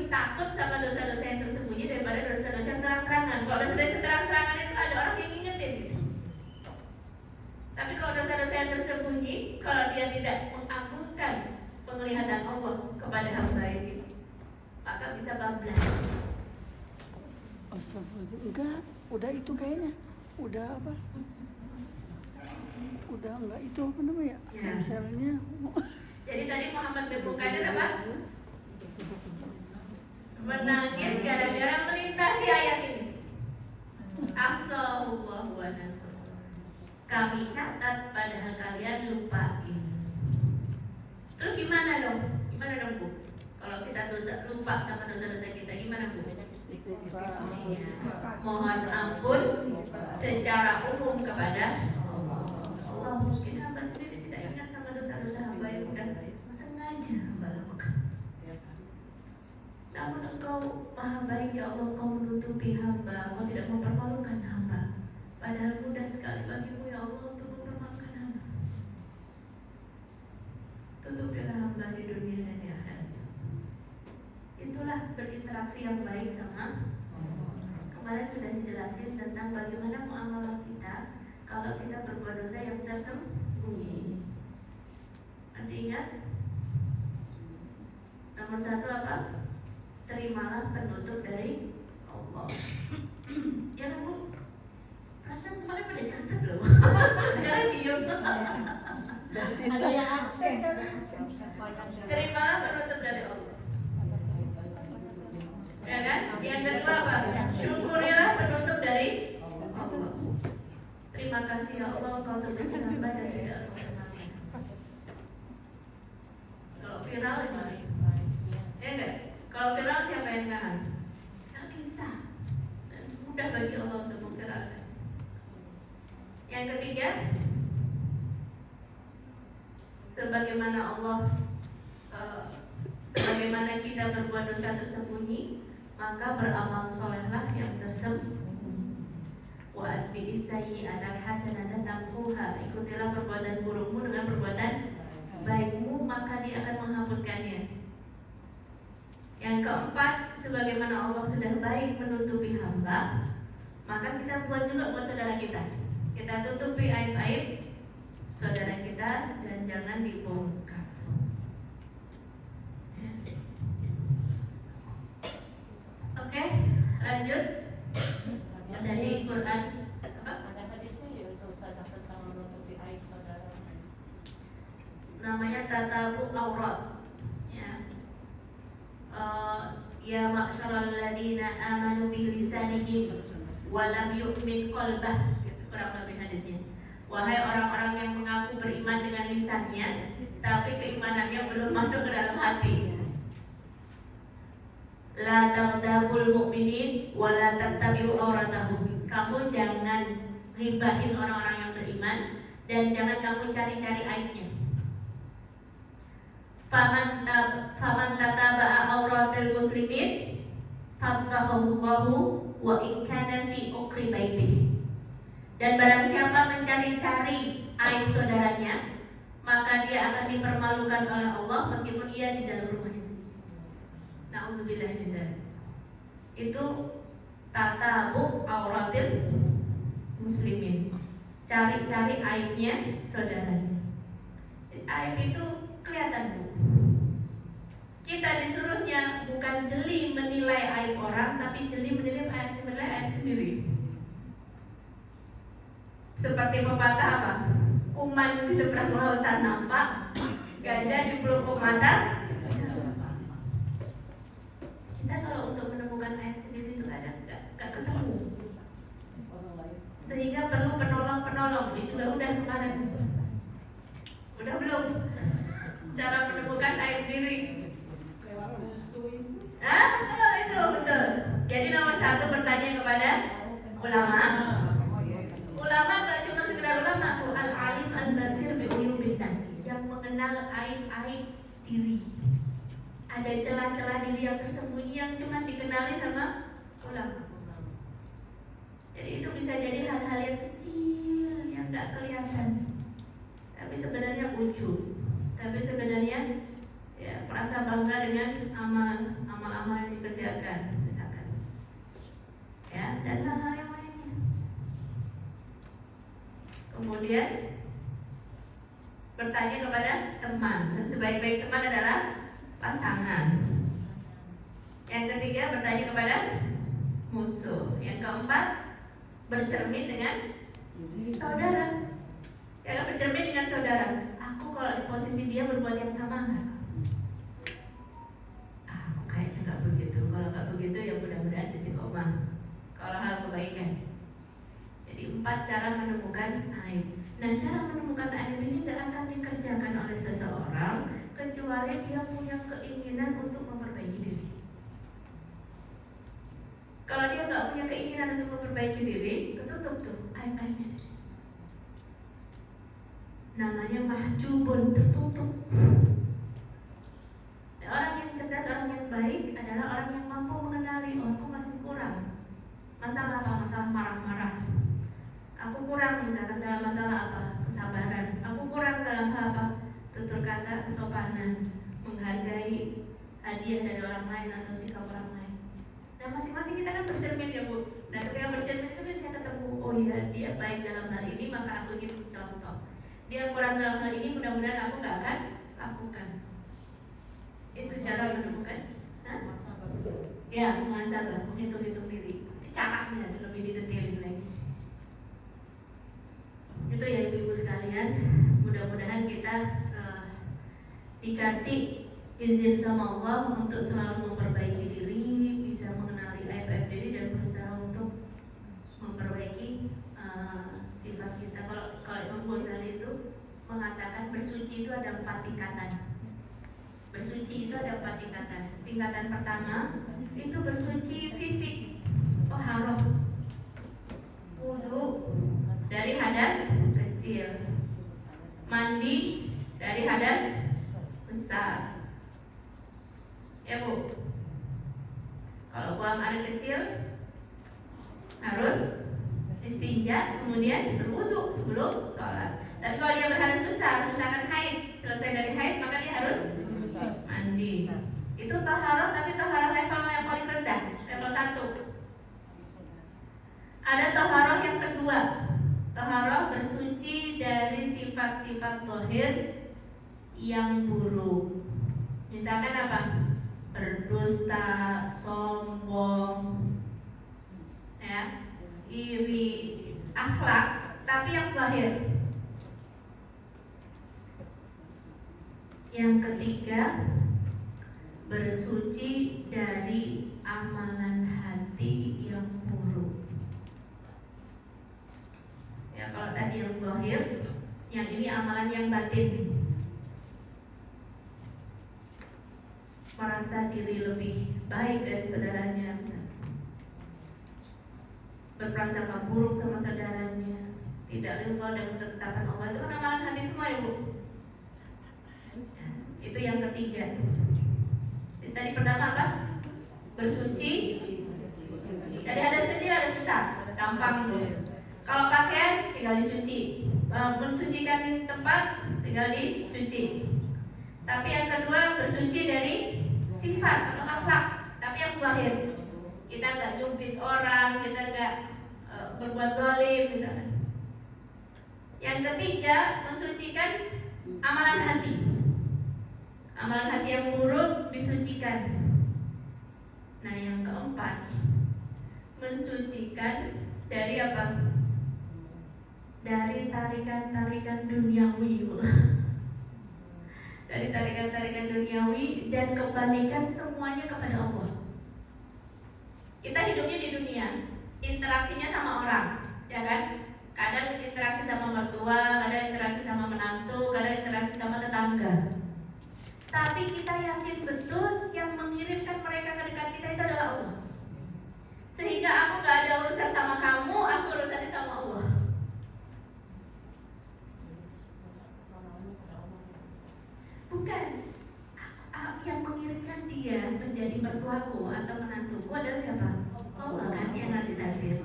lebih takut sama dosa-dosa yang tersembunyi daripada dosa-dosa yang terang-terangan. Kalau dosa-dosa yang terang-terangan itu ada orang yang ngingetin gitu. Tapi kalau dosa-dosa yang tersembunyi, kalau dia tidak mengagunkan penglihatan Allah kepada hamba ini, maka bisa bablas. Enggak, udah itu kayaknya. Udah apa? Udah enggak itu apa namanya? Ya. Cancelnya. Jadi tadi Muhammad bin Mukadir apa? Menangis gara-gara melintasi ayat ini. Ahsallahu wa nasu. Kami catat padahal kalian lupain. Terus gimana dong? Gimana dong Bu? Kalau kita lupa sama dosa-dosa kita, gimana Bu? Mohon ampun secara umum kepada Allah. Mungkin hamba sendiri tidak ingat sama dosa-dosa hamba yang sudah sengaja hamba lakukan. Namun Engkau maha baik ya Allah, Engkau menutupi hamba, Engkau tidak mempermalukan hamba. Padahal mudah sekali bagimu ya Allah untuk mempermalukan hamba. Tutupilah hamba di dunia dan di akhirat. Itulah berinteraksi yang baik sama. Kemarin sudah dijelasin tentang bagaimana muamalah kita kalau kita berbuat dosa yang tersembunyi. Masih ingat? Nomor 1 apa? Terimalah penutup dari Allah. Ya kan Bu? Perasaan kemarin pada nyatet loh. Sekarang diem. Ada yang absen kan? Terimalah penutup dari Allah. Ya kan? Yang kedua apa? Syukurilah penutup dari Allah. Terima kasih ya Allah, Kau tutupi hamba dan tidak Kau mati. Kalau viral gimana? Ya enggak? Kalau viral siapa yang nahan? Tidak bisa. Dan mudah bagi Allah untuk memviralkan. Yang ketiga, sebagaimana Allah sebagaimana kita berbuat dosa tersembunyi, maka beramal solehlah yang tersembunyi. Wa atbi'is sayyi'atal hasanata tamhuha. Ikutilah perbuatan burukmu dengan perbuatan baikmu, maka dia akan menghapuskannya. Yang keempat, sebagaimana Allah sudah baik menutupi hamba, maka kita buat juga buat saudara kita. Kita tutupi aib-aib saudara kita dan jangan dibongkar. Oke, lanjut. Dari Quran apa? Ada hadisnya ya untuk Ustazah tentang menutupi aib saudara. Namanya tatabu aurat. Ya ma'syaral ladina amanu bi lisanihim wa lam yu'min qalbah. Kurang lebih hadisnya. Wahai orang-orang yang mengaku beriman dengan lisannya, tapi keimanannya belum masuk ke dalam hati. La taghdabul mu'minin wa la tattabi'u auratahum. Kamu jangan ghibahin orang-orang yang beriman dan jangan kamu cari-cari aibnya. Faman tataba'a auratil muslimin fadhahullahu wa in kana fi uqri baitihi. Dan barang siapa mencari-cari aib saudaranya, maka dia akan dipermalukan oleh Allah meskipun ia di dalam rumahnya sendiri. Na'udzubillah min dzalik. Itu tatabu auratil muslimin. Cari-cari aibnya saudaranya. Aib itu kelihatan Bu. Kita disuruhnya bukan jeli menilai aib orang, tapi jeli menilai aib sendiri. Seperti pepatah apa? Kuman di seberang lautan nampak, gajah di pelupuk mata. Kita kalau untuk menemukan aib sendiri itu kadang nggak ketemu. Sehingga perlu penolong. Itu udah kemarin. Udah belum? Cara menemukan aib diri. Betul. Jadi nomor 1 bertanya kepada ulama. Ulama gak cuma sekedar ulama, al-alim al-basir bi'uyubin nas, yang mengenal aib-aib diri. Ada celah-celah diri yang tersembunyi yang cuma dikenali sama ulama. Jadi itu bisa jadi hal-hal yang kecil yang gak kelihatan, tapi sebenarnya ujub. Tapi sebenarnya ya merasa bangga dengan amal amal yang dikerjakan, misalkan, ya, dan hal-hal yang lainnya. Kemudian bertanya kepada teman, dan sebaik-baik teman adalah pasangan. Yang ketiga bertanya kepada musuh. Yang keempat bercermin dengan saudara. Ya, bercermin dengan saudara. Aku kalau di posisi dia berbuat yang sama nggak? Aku kayaknya nggak begitu. Kalau nggak begitu ya mudah-mudahan istiqomah. Kalau hal kebaikan. Jadi 4 cara menemukan aib. Nah, cara menemukan aib ini nggak akan dikerjakan oleh seseorang kecuali dia punya keinginan untuk memperbaiki diri. Kalau dia nggak punya keinginan untuk memperbaiki diri, ketutup tuh aib-aibnya. Namanya mahjubun, tertutup. Nah, orang yang cerdas, orang yang baik adalah orang yang mampu mengenali, oh aku masih kurang. Masalah apa? Masalah marah-marah. Aku kurang misalkan dalam masalah apa? Kesabaran. Aku kurang dalam hal apa? Tutur kata, kesopanan, menghargai hadiah dari orang lain atau sikap orang lain. Nah, masing-masing kita kan bercermin ya Bu. Nah, ketika bercermin itu biasanya ketemu, oh iya dia baik dalam hal ini, maka aku ingin contoh. Dia kurang dalam hal ini, mudah-mudahan aku gak akan lakukan. Itu cara menemukan. Ya, muhasabah, menghitung-hitung diri. Caranya lebih didetailin lagi. Itu ya ibu-ibu sekalian, mudah-mudahan kita dikasih izin sama Allah untuk selalu memperbaiki diri, bisa mengenali aib-aib diri dan berusaha untuk memperbaiki sifat kita. Kalau Imam Ghazali itu mengatakan bersuci itu ada 4 tingkatan. Bersuci itu ada 4 tingkatan. Tingkatan pertama itu bersuci fisik, taharah, wudu dari hadas kecil, mandi dari hadas besar. Ya Bu, kalau buang air kecil harus istinja, kemudian berwudu sebelum sholat. Tapi kalau dia berhadas besar, misalkan haid, selesai dari haid maka dia harus mandi. Itu taharah, tapi taharah level yang paling rendah, level 1. Ada taharah yang kedua, taharah bersuci dari sifat-sifat zahir yang buruk. Misalkan apa? Berdusta, sombong, ya, iri, akhlak, tapi yang zahir. Yang ketiga, bersuci dari amalan hati yang buruk. Ya, kalau tadi yang zahir, yang ini amalan yang batin. Merasa diri lebih baik dari saudaranya, berprasangka buruk sama saudaranya, tidak ridha dengan ketetapan Allah. Itu kan amalan hati semua ya Bu. Itu yang ketiga. Tadi pertama apa? Bersuci dari hadas kecil, hadas besar, gampang itu. Kalau pakaian tinggal dicuci, mensucikan tempat tinggal dicuci. Tapi yang kedua bersuci dari sifat atau akhlak, tapi yang zahir. Kita nggak jumpai orang, kita nggak berbuat zalim, gitu. Yang ketiga mensucikan amalan hati. Amalan hati yang buruk disucikan. Nah, yang keempat mensucikan dari apa? Dari tarikan-tarikan duniawi, dari tarikan-tarikan duniawi dan kembalikan semuanya kepada Allah. Kita hidupnya di dunia, interaksinya sama orang, ya kan? Kadang interaksi sama mertua, kadang interaksi sama menantu, kadang interaksi sama tetangga. Tapi kita yakin betul yang mengirimkan mereka ke dekat kita itu adalah Allah. Sehingga aku gak ada urusan sama kamu, aku urusannya sama Allah. Bukan yang mengirimkan dia menjadi mertuaku atau menantuku adalah siapa? Allah kan yang ngasih takdir.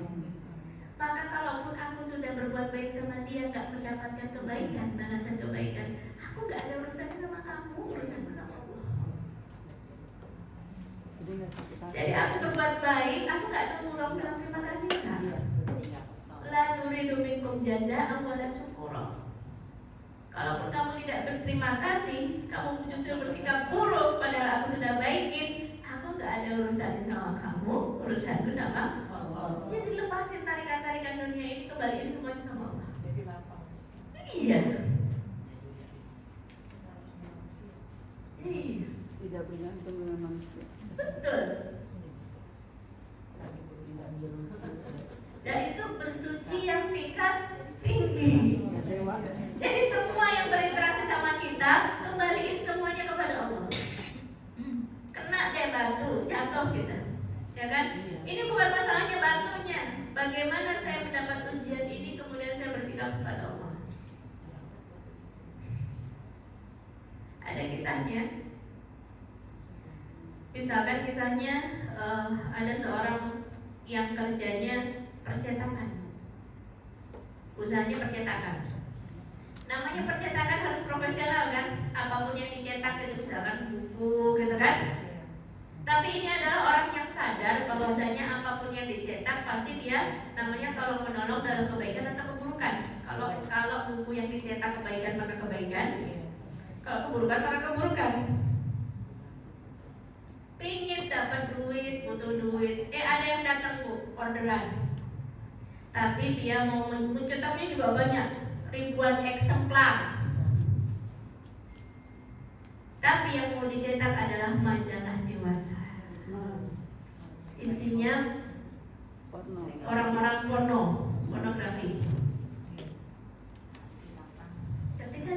Maka kalaupun aku sudah berbuat baik sama dia, gak mendapatkan kebaikan, balasan kebaikan, aku gak ada urusannya sama kamu, urusanku sama Allah. Jadi aku berbuat baik, aku nggak nunggu kamu bilang terima kasih kan? La nuridu minkum jaza'an wala syukura. Kalaupun kamu tidak berterima kasih, kamu justru bersikap buruk padahal aku sudah baikin, aku nggak ada urusan sama kamu, urusanku sama Allah. Jadi lepasin tarikan-tarikan dunia ini, kembaliin semuanya sama Allah. Iya. Iya. Tidak bergantung dengan manusia. Betul. Dan itu bersuci yang tingkat tinggi. Jadi semua yang berinteraksi sama kita, kembaliin semuanya kepada Allah. Kena deh batu, jatuh kita, ya kan? Ini bukan masalahnya batunya. Bagaimana saya mendapat ujian ini, kemudian saya bersikap kepada Allah. Ada kisahnya. Misalkan kisahnya ada seorang yang kerjanya percetakan, usahanya percetakan. Namanya percetakan harus profesional kan? Apapun yang dicetak itu misalkan buku gitu kan? Tapi ini adalah orang yang sadar bahwasanya apapun yang dicetak pasti dia namanya tolong menolong dalam kebaikan atau keburukan. Kalau buku yang dicetak kebaikan maka kebaikan, kalau keburukan maka keburukan. Pingin dapat duit, butuh duit. Ada yang datang bu, orderan. Tapi dia mau mencetaknya juga banyak, ribuan eksemplar. Tapi yang mau dicetak adalah majalah dewasa. Isinya orang-orang pornografi. Ketika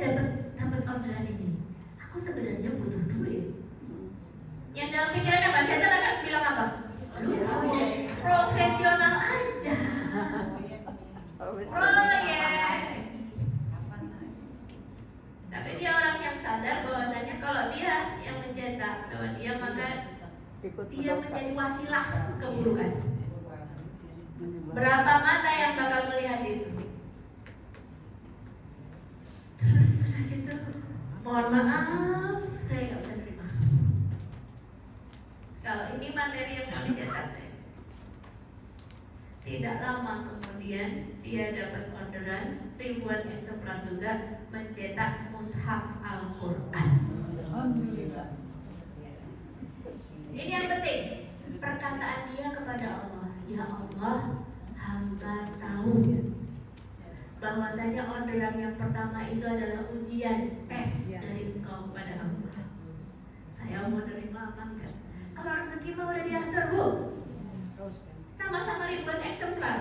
dapat orderan ini, aku sebenarnya butuh duit. Yang dalam pikiran apa? Setan akan bilang apa? Aduh, profesional aja. Proyek. Tapi dia orang yang sadar bahwasanya kalau dia yang mencetak, bahwa dia maka dia menjadi wasilah keburukan. Berapa mata yang bakal melihat itu? Terus sudah gitu, mohon maaf, saya nggak bisa terima. Kalau ini materi yang mau dicetak saya. Tidak lama kemudian dia dapat orderan ribuan eksemplar juga mencetak mushaf Al-Quran. Alhamdulillah. Ini yang penting, perkataan dia kepada Allah. Ya Allah, hamba tahu bahwasanya orderan yang pertama itu adalah ujian, tes dari engkau kepada hamba. Saya mau nerima apa enggak? Kalau rezeki mah udah diatur bu, sama-sama ribuan eksemplar.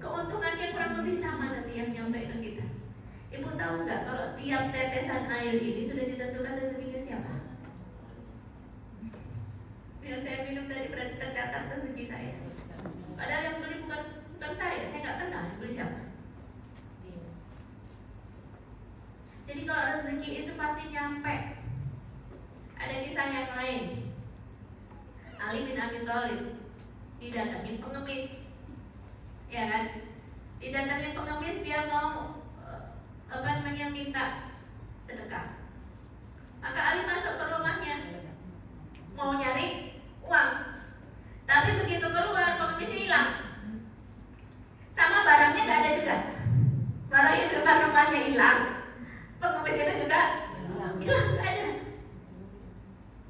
Keuntungannya kurang lebih sama nanti yang nyampe ke kita. Ibu tahu nggak kalau tiap tetesan air ini sudah ditentukan rezekinya siapa? Yang saya minum tadi berarti tercatat rezeki saya. Padahal yang beli bukan saya nggak kenal beli siapa. Jadi kalau rezeki itu pasti nyampe. Ada kisah yang lain. Ali bin Abi Thalib didatangin pengemis, ya kan? Didatangin pengemis, dia mau minta sedekah. Maka Ali masuk ke rumahnya, mau nyari uang. Tapi begitu keluar, pengemisnya hilang. Sama barangnya nggak ada juga. Barangnya di depan rumahnya hilang, pengemis itu juga hilang, nggak ada.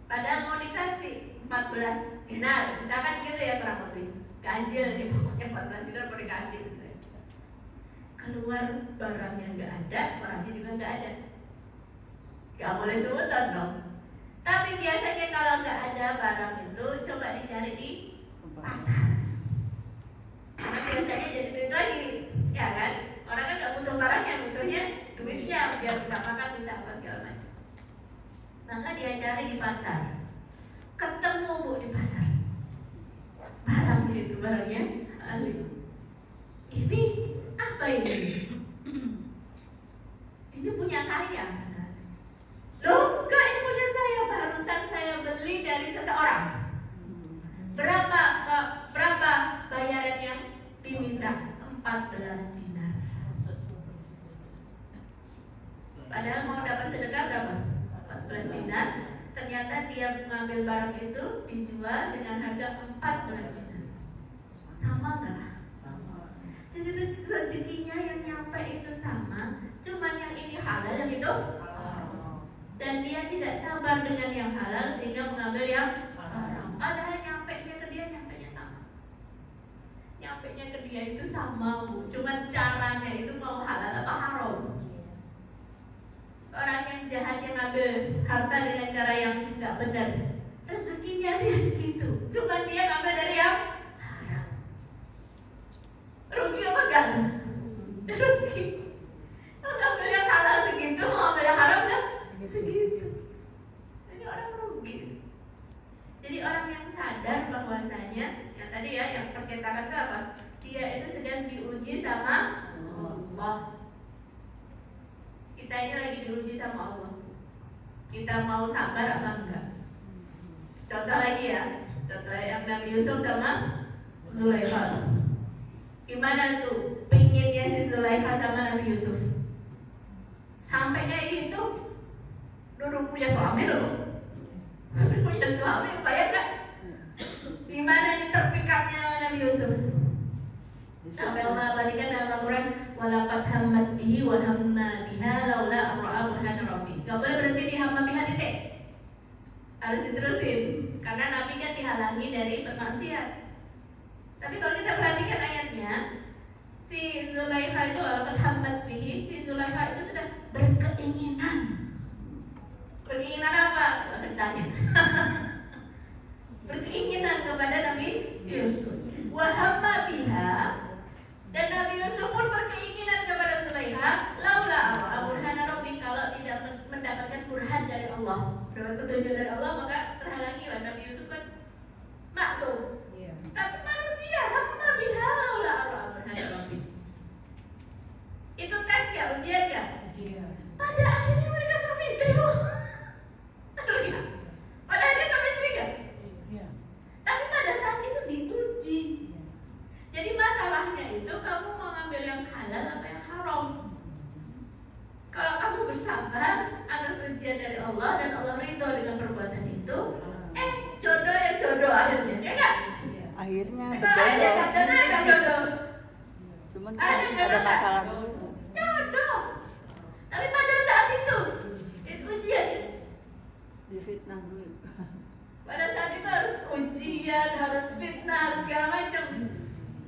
Padahal mau dikasih 14 dinar, misalkan gitu ya kurang lebih. Ganjil nih pokoknya 14 dinar mau dikasih. Keluar barangnya nggak ada, orangnya juga nggak ada. Nggak boleh seutan dong. Tapi biasanya kalau nggak ada barang itu coba dicari di pasar. Karena biasanya jadi duit lagi, ya kan? Orang kan nggak butuh barangnya, butuhnya duitnya biar bisa makan, bisa apa segala macam. Maka dia cari di pasar. Ketemu bu di pasar. Barangnya itu barangnya Ali. Ini apa ini? Ini punya saya. Loh, enggak, ini punya saya. Barusan saya beli dari seseorang. Berapa bayaran yang diminta? 14 dinar. Padahal mau dapat sedekah berapa? 14 dinar. Ternyata dia mengambil barang itu dijual dengan harga 14 juta. Sama nggak? Jadi rezekinya yang nyampe itu sama, cuman yang ini halal, yang itu haram. Dan dia tidak sabar dengan yang halal sehingga mengambil yang haram. Padahal nyampe-nya ke dia sama. Nyampe-nya ke dia itu sama, Bu. Cuman caranya itu mau halal apa haram. Orang yang jahat yang ngambil harta dengan cara yang nggak benar, rezekinya dia segitu, cuman dia ngambil dari yang haram. Rugi apa enggak? Rugi. Kalau ngambil yang halal segitu, mau ngambil yang haram segitu. Jadi orang rugi. Jadi orang yang sadar bahwasanya, yang tadi ya, yang percetakan itu apa? Dia itu sedang diuji sama Allah. Kita ini lagi diuji sama Allah. Kita mau sabar apa enggak? Contoh lagi ya, contoh yang Nabi Yusuf sama Zulaikha. Gimana tuh pengennya si Zulaikha sama Nabi Yusuf? Sampai kayak gitu, duduk punya suami loh. Punya suami, bayangkan gimana nih terpikatnya Nabi Yusuf. Sampai Allah balikan dalam Al-Quran, walaqad hammat bihi wa hamma biha laula ra'a burhana rabbi. Gak boleh berhenti di hamma biha titik. Harus diterusin, karena Nabi kan dihalangi dari bermaksiat. Tapi kalau kita perhatikan ayatnya, si Zulaikha itu walaqad hammat bihi, si Zulaikha itu sudah berkeinginan. Berkeinginan apa? Bertanya. Berkeinginan kepada Nabi Yusuf. Wa hamma biha. Dan Nabi Yusuf pun berkeinginan kepada Zulaikha, laula burhana rabbi, kalau tidak mendapatkan burhan dari Allah, dapat petunjuk dari Allah, maka terhalangilah. Nabi Yusuf kan maksum. Tapi manusia hamma biha laula burhana rabbi. Itu tes ya, ujian ya? Pada akhirnya mereka suami istri loh. Aduh ya. Pada akhirnya suami istri kan? Tapi pada saat itu diuji. Jadi masalahnya itu kamu mau ngambil yang halal apa yang haram. Kalau kamu bersabar atas ujian dari Allah dan Allah ridho dengan perbuatan itu, jodoh ya jodoh akhirnya, ya enggak? Akhirnya Kalau akhirnya nggak jodoh ya nggak jodoh. Cuman kan ada masalah dulu. Jodoh. Tapi pada saat itu ujian. Difitnah dulu. Pada saat itu harus ujian, harus fitnah, harus segala macam.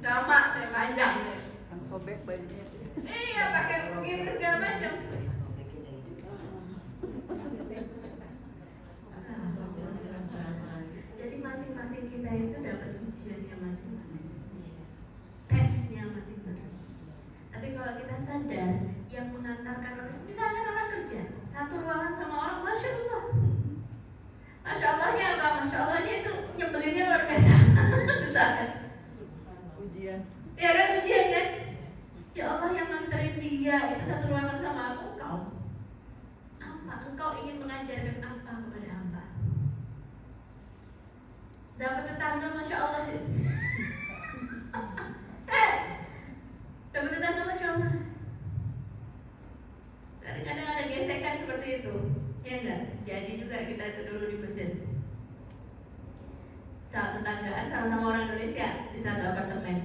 Drama yang panjang. Yang sobek bajunya. Iya, pakai begitu segala macam. Jadi masing-masing kita itu dapat ujiannya masing-masing, tesnya masing-masing. Tapi kalau kita sadar, yang mengantarkan orang, misalnya orang kerja satu ruangan sama orang, masya Allah, masya Allahnya apa? Masya Allahnya itu nyebelinnya luar biasa. Besar. Ujian. Ya kan, ujian kan? Ya Allah yang nganterin dia itu satu ruangan sama aku, engkau apa? Engkau ingin mengajarkan apa kepada hamba? Dapat tetangga, masya Allah. Dapat tetangga, masya Allah. Kadang-kadang ada gesekan seperti itu, ya enggak? Jadi juga kita itu dulu di Mesir. Saat tetanggaan sama-sama orang Indonesia di satu apartemen.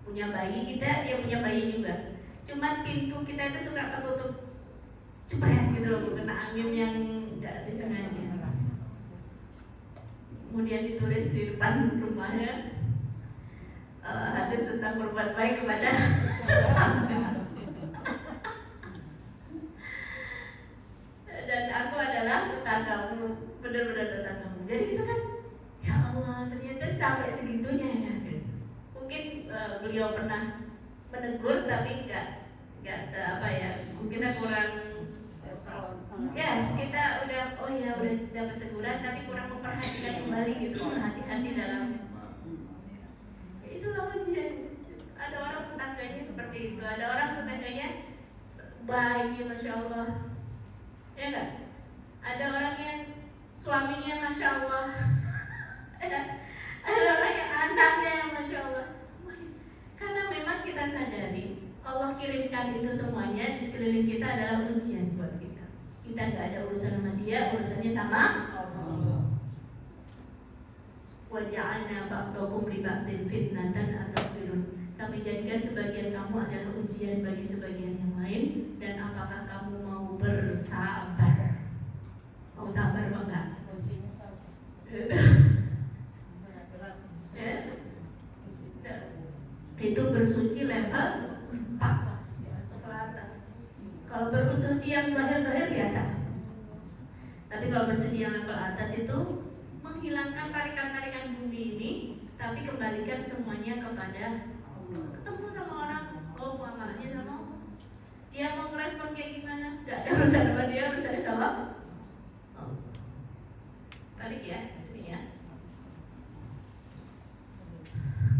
Punya bayi kita, dia punya bayi juga. Cuman pintu kita itu suka ketutup cepret gitu loh, kena angin yang nggak disengaja. Kemudian ditulis di depan rumahnya, hadis tentang berbuat baik kepada tetangga. Dan aku adalah tetanggamu, benar-benar tetanggamu. Jadi itu kan, ya Allah, ternyata sampai segitunya ya. Mungkin beliau pernah menegur tapi nggak apa ya, kita kurang ya, kita udah udah dapat teguran tapi kurang memperhatikan kembali gitu, hati-hati dalam ya, itulah ujian. Ada orang tetangganya seperti itu, ada orang tetangganya baik, masya Allah, ya enggak? Ada orang yang suaminya masya Allah, ada orang yang anaknya yang masya Allah. Karena memang kita sadari Allah kirimkan itu semuanya di sekeliling kita adalah ujian buat kita. Kita nggak ada urusan sama dia, urusannya sama wa ja'alna ba'dakum li ba'din fitnatan atasbirun. Kami jadikan sebagian kamu adalah ujian bagi sebagian yang lain, dan apakah kamu mau bersabar? Mau sabar apa enggak? Kuncinya sama. Berat-berat. Ya. Itu bersuci level 4 ke atas. Kalau bersuci yang zahir-zahir biasa. Tapi kalau bersuci yang level atas itu menghilangkan tarikan-tarikan bumi ini, tapi kembalikan semuanya kepada Allah. Ketemu sama orang, oh muamalahnya sama Allah. Dia mau merespon kayak gimana? Gak ada urusan sama dia, urusannya sama Allah. Balik ya, sini ya.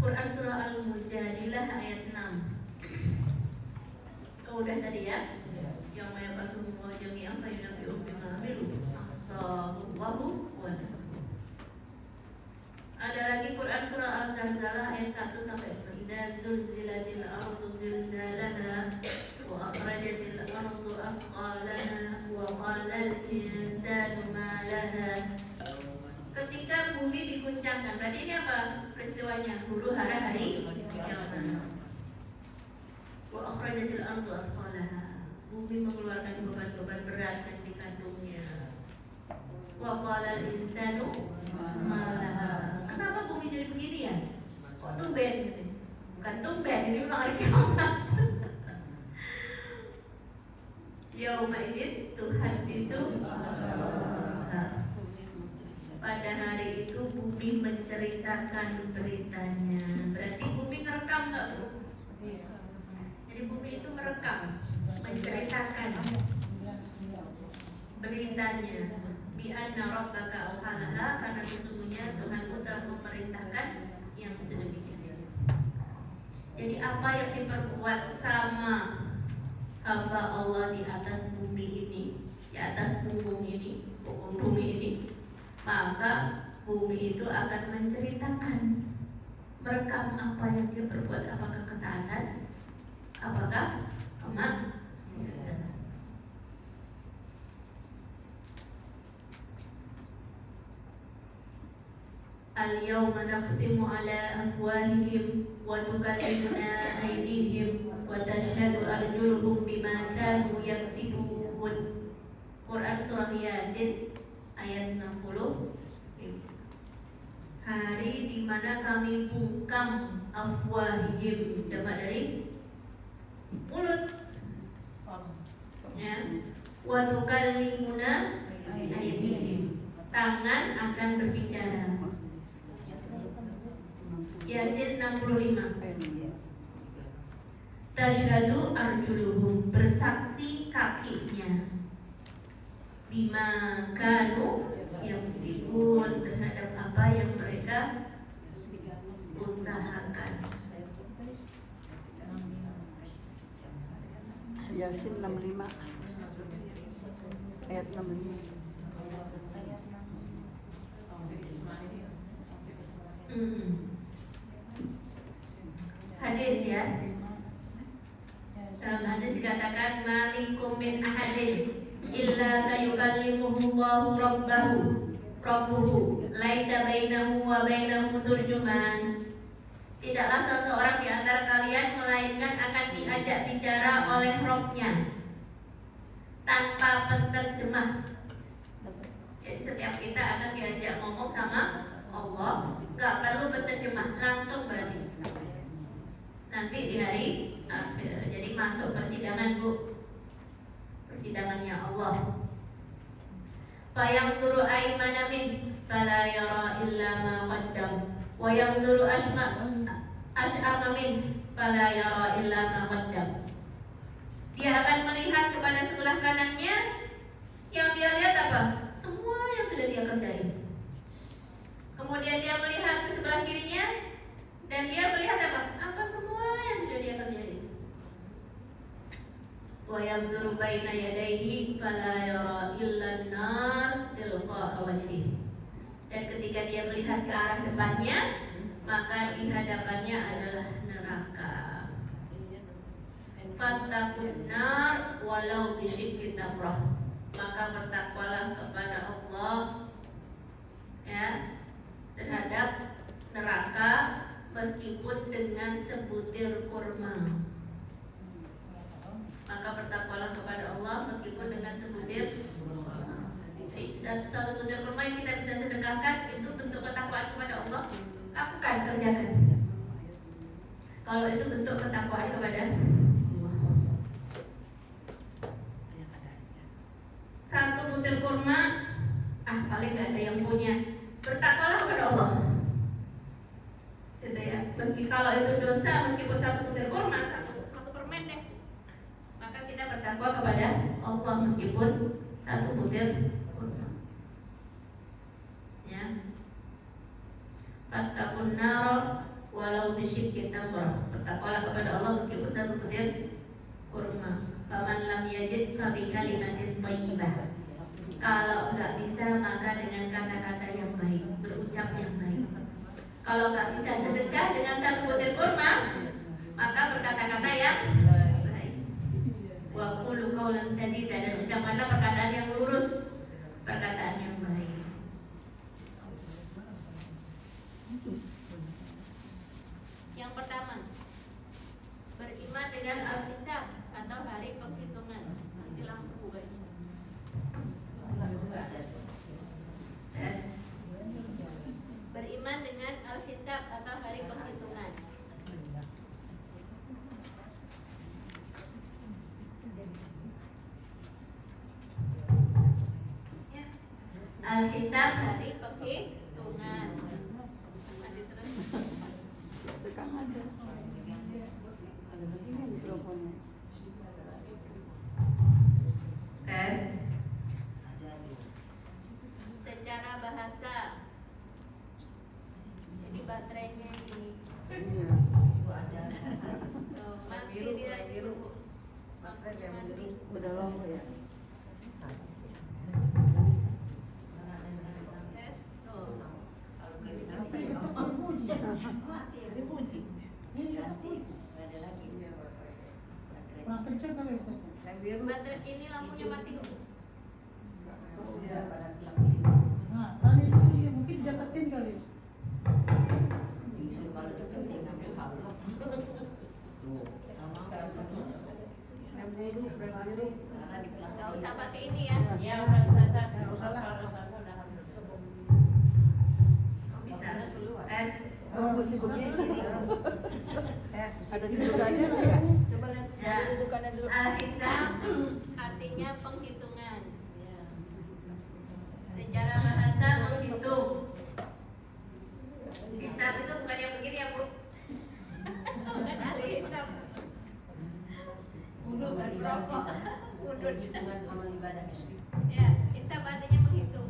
Quran surah Al-Mujadilah ayat 6. Oh, udah tadi ya. Yang maya basuhullah jami'an fa yunabbi'uhum bima 'amilu ahsallahu wa nasuh. Ada lagi Quran surah Al-Zalzalah ayat 1 sampai 2. Idza zulzilatil ardu zilzalaha wa akhrajatil ardu athqalaha wa qalal insanu ma laha. Ketika bumi diguncangkan, berarti ini apa peristiwanya? Huru hara hari kiamat. Wa akhrajatil ardu athqalaha. Bumi mengeluarkan beban-beban berat yang dikandungnya. Wa qalal insanu ma laha. Kenapa bumi jadi begini ya? Kok tumben? Bukan tumben, ini memang hari kiamat. Yauma idzin tuhaddisu pada hari itu bumi menceritakan beritanya. Berarti bumi ngerekam nggak, Bu? Jadi bumi itu merekam, menceritakan beritanya. Bi anna rabbaka auhalaha, karena sesungguhnya Tuhanmu telah memerintahkan yang sedemikian. Jadi apa yang diperbuat sama hamba Allah di atas bumi ini, di atas punggung ini, punggung bumi ini, maka bumi itu akan menceritakan, merekam apa yang dia perbuat, apakah ketaatan, apakah kemaksiatan. Al-yawma nakhtimu ala afwahihim wa tukallimuna aydihim wa tashhadu arjuluhum bima kanu yaksibun. Quran surah Yasin ayat 60. Hari di mana kami bungkam afwahihim, jamak dari mulut, ya. Wa tukallimuna aydihim, tangan akan berbicara. Yasin 65. Tashhadu arjuluhum, bersaksi kakinya. Bima kanu yaksibun, terhadap apa yang mereka usahakan. Yasin 65 ayat 65. Hadis ya. Dalam hadis dikatakan ma minkum min ahadin illa sayukallimuhu Allahu rabbuhu laisa bainahu wa bainahu turjuman. Tidaklah seseorang di antara kalian melainkan akan diajak bicara oleh Rabb-nya tanpa penterjemah. Jadi setiap kita akan diajak ngomong sama Allah, nggak perlu penterjemah, langsung berarti. Nanti di hari akhir, jadi masuk persidangan, Bu, persidangannya Allah. Fayanzuru aymana min fala yara illa ma qaddam wa yanzuru ash'ama min fala yara illa ma qaddam. Dia akan melihat kepada sebelah kanannya, yang dia lihat apa? Semua yang sudah dia kerjain. Kemudian dia melihat ke sebelah kirinya, dan dia melihat apa? Apa semua yang sudah dia kerjain. Wa yanzuru baina yadayhi fala yara illa an-nar tilqa'a wajhihi. Dan ketika dia melihat ke arah depannya, maka di hadapannya adalah neraka. Fattaqun nar walau bisyikki tamrah. maka bertakwalah kepada Allah ya terhadap neraka meskipun dengan sebutir kurma. Maka bertakwalah kepada Allah meskipun dengan sebutir satu butir kurma yang kita bisa sedekahkan, itu bentuk ketakwaan kepada Allah. Lakukan, kerjakan. Kalau itu bentuk ketakwaan kepada satu butir kurma, paling nggak ada yang punya. Bertakwalah kepada Allah. Gitu ya. Meski kalau itu dosa, meskipun satu butir kurma, satu permen deh, maka kita bertakwa kepada Allah meskipun satu butir kurma. Ya. Fattaqun nar walau bisyikki tamrah. Bertakwalah kepada Allah meskipun satu butir kurma. Faman lam yajid fa bi kalimatin thayyibah. Kalau nggak bisa maka dengan kata-kata yang baik, berucap yang baik. Kalau nggak bisa sedekah dengan satu butir kurma, maka berkata-kata yang baik. Wa qulu qawlan sadida, dan ucapkanlah perkataan yang lurus, perkataan yang baik. Yang pertama, beriman dengan al-hisab atau hari penghitungan. Nanti langsung buka ini. Yes. Beriman dengan al-hisab atau hari penghitungan. Ya. Al-hisab hari penghitungan. Nanti terus. Tekan ada. Ini mikrofonnya. Tes. Secara bahasa, jadi baterainya ini Iya. mati dia biru. Mati. Udah lama ya. Tes. Tuh. Baterai ini lampunya mati kok. Nah, kali itu mungkin deketin kali. Gak usah pakai ini ya. Ya, harus sadar. Oh, bisa. Tes. Oh, mesti begini. Tes. Ada dudukannya enggak? Coba lihat Ya. dudukannya dulu. Al-hisab artinya penghitungan. Secara bahasa menghitung. Hisab itu bukan yang begini ya, Bu. Bukan ahli hisab. Undur dari Rokok. Undur. hitungan amal ibadah. Ya, hisab artinya menghitung.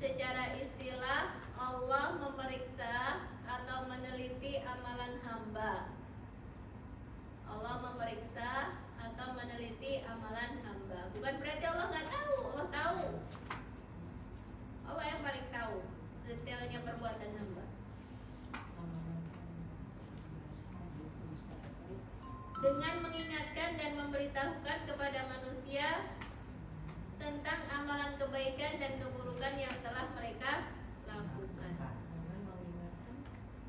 Secara istilah, Allah memeriksa atau meneliti amalan hamba. Allah memeriksa atau meneliti amalan hamba. Bukan berarti Allah nggak tahu, Allah tahu. Allah yang paling tahu detailnya perbuatan hamba. Dengan mengingatkan dan memberitahukan kepada manusia tentang amalan kebaikan dan keburukan yang telah mereka lakukan.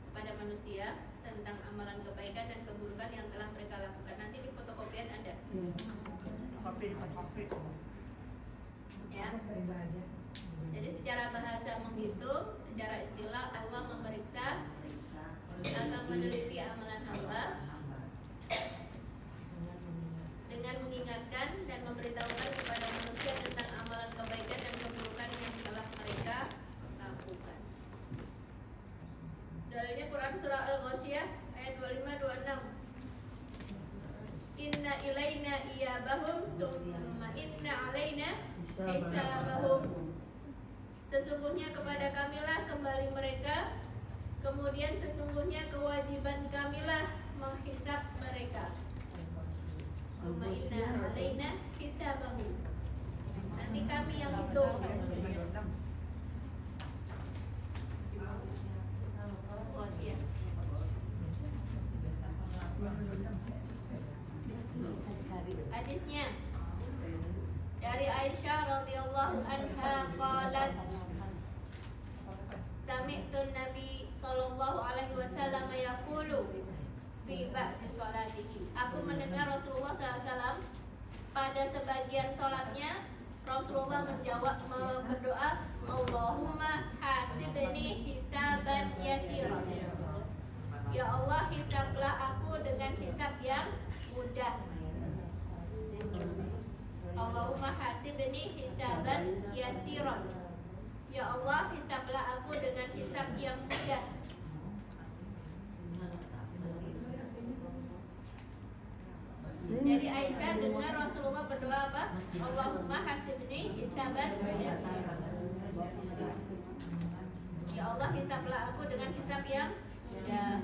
Kepada manusia tentang amalan kebaikan dan keburukan yang telah mereka lakukan. Nanti di fotokopian ada. Ya. Jadi secara bahasa menghitung, secara istilah Allah memeriksa akan meneliti amalan hamba dengan mengingatkan dan memberitahukan kepada manusia tentang amalan kebaikan dan keburukan yang telah mereka lakukan. Dalilnya Quran surah Al-Ghasyiyah ayat 25-26. Inna ilaina iyabahum thumma inna alaina hisabahum. Sesungguhnya kepada kamilah kembali mereka, Kemudian sesungguhnya kewajiban kamilah menghisab mereka. Summa inna alaina hisabahum. Nanti kami yang hitung. Oh, siap. Hadisnya dari Aisyah radhiyallahu anha qalat sami'tu Nabi sallallahu alaihi wasallam yaqulu fi ba'di sholatihi. Aku mendengar Rasulullah SAW pada sebagian sholatnya Rasulullah berdoa, Allahumma hasibni hisaban yasira. Ya Allah, hisablah aku dengan hisab yang mudah. Allahumma hasibni hisaban yasira. Ya Allah, hisablah aku dengan hisab yang mudah. Jadi Aisyah dengar Rasulullah berdoa apa? Allahumma hasibni hisaban yasira. Ya Allah, hisablah aku dengan hisab yang mudah.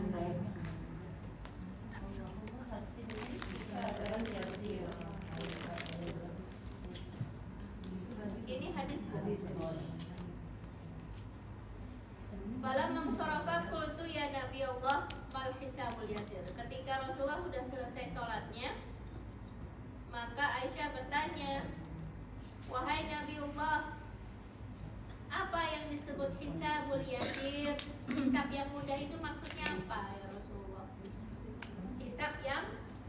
Ini hadis. Falam mangsarafa qultu ya Nabi Allah mal hisabul yasir. Ketika Rasulullah sudah selesai sholatnya, maka Aisyah bertanya, wahai Nabi Allah, apa yang disebut hisabul yasir? Hisab yang mudah itu maksudnya apa ya Rasulullah? Hisab yang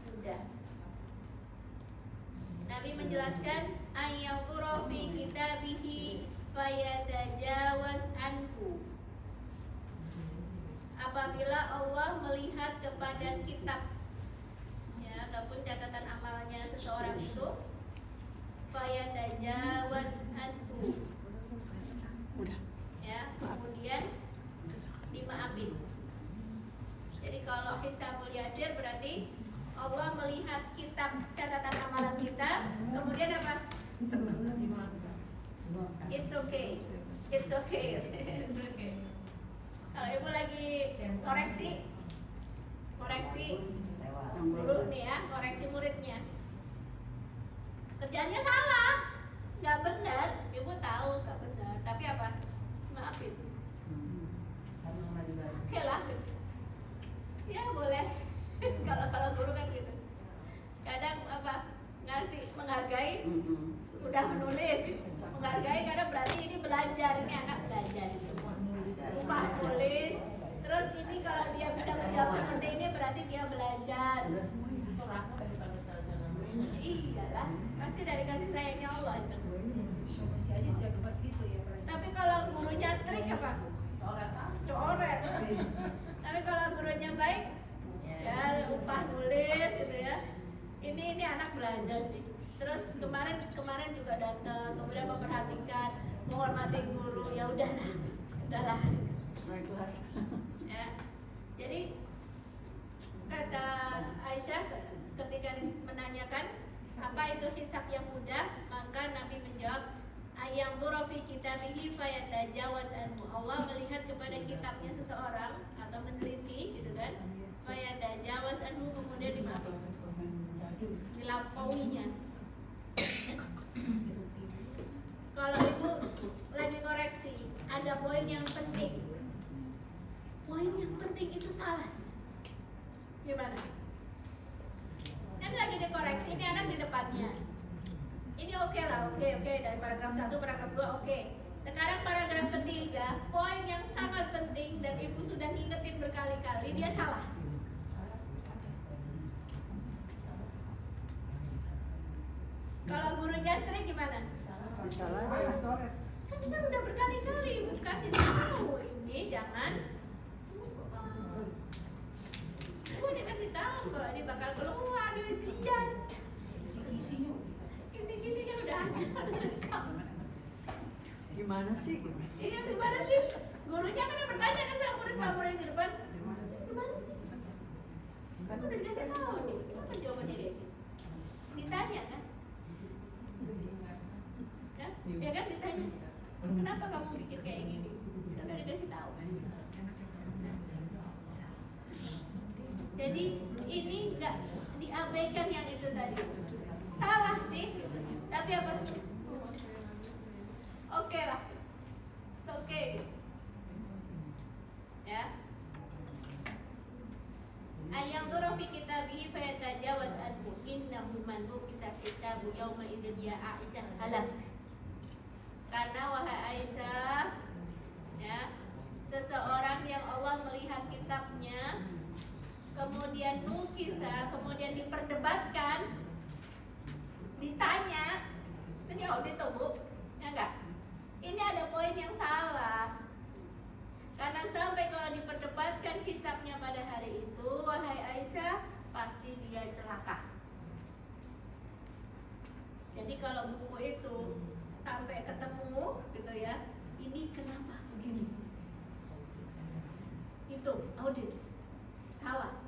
mudah. Nabi menjelaskan, ayyadhura fi kitabihi fayatajawaz anhu. Apabila Allah melihat kepada kitab ya, ataupun catatan amalnya seseorang itu, fayatajawaz anhu. Udah. Ya, kemudian dimaafin. Jadi kalau hisabul yasir berarti Allah melihat kitab catatan amalan kita, kemudian apa? It's okay. It's okay. It's okay. Kalau ibu lagi koreksi guru nih ya, koreksi muridnya, kerjanya salah, nggak benar, ibu tahu nggak benar, tapi apa? Maafin. Oke lah, ya boleh. Kalau guru kan gitu, kadang apa ngasih menghargai, udah menulis, menghargai kadang berarti ini belajar, ini anak belajar. Upah nulis, terus ini kalau dia bisa menjawab seperti ini berarti dia belajar. Iyalah, pasti dari kasih sayangnya Allah itu. Tapi kalau gurunya strict apa? Coret. Tapi kalau gurunya baik, ya upah nulis gitu ya. Ini anak belajar sih. Terus kemarin juga datang, kemudian memperhatikan, menghormati guru. Ya udahlah. Ya. Jadi kata Aisyah ketika menanyakan apa itu hisab yang mudah, maka Nabi menjawab, ayang fi kitabihi fayatajawaz anhu. Allah melihat kepada kitabnya seseorang atau meneliti gitu kan, fayatajawaz anhu, kemudian dimaafkan, dilampauinya. Kalau ibu lagi koreksi, ada poin yang penting, poin yang penting itu salah, gimana? Kan lagi dikoreksi, ini anak di depannya. Ini oke lah, oke dari paragraf 1, paragraf 2 oke. Sekarang paragraf ketiga, poin yang sangat penting dan ibu sudah ngingetin berkali-kali, dia salah. Kalau gurunya strict gimana? Salah. Kan udah berkali-kali ibu kasih tahu, ini jangan. Ibu udah kasih tahu kalau ini bakal keluar duit sekian. Kisi-kisinya udah ada. Gimana sih? Iya, gimana sih? Gurunya kan yang bertanya kan sama murid di depan. Gimana sih? Kan udah dikasih tahu nih. Apa jawabannya kayak gitu? Ditanya kan? Ya kan ditanya. Kenapa kamu bikin kayak gini? Kan udah dikasih tahu. Jadi ini nggak diabaikan yang itu tadi. Salah sih, tapi apa? Oke lah, oke. Ya. Ayang duru fi kitabihi fayatajawaz anhu innahu man nukisa hisabu yauma idzin ya Aisyah halak. Karena wahai Aisyah, ya, seseorang yang Allah melihat kitabnya kemudian nukisa, kemudian diperdebatkan, ditanya, ini audit tuh Bu, ya enggak? Ini ada poin yang salah. Karena sampai kalau diperdebatkan hisabnya pada hari itu, wahai Aisyah, pasti dia celaka. Jadi kalau buku itu sampai ketemu, gitu ya, ini kenapa begini? Itu audit, salah.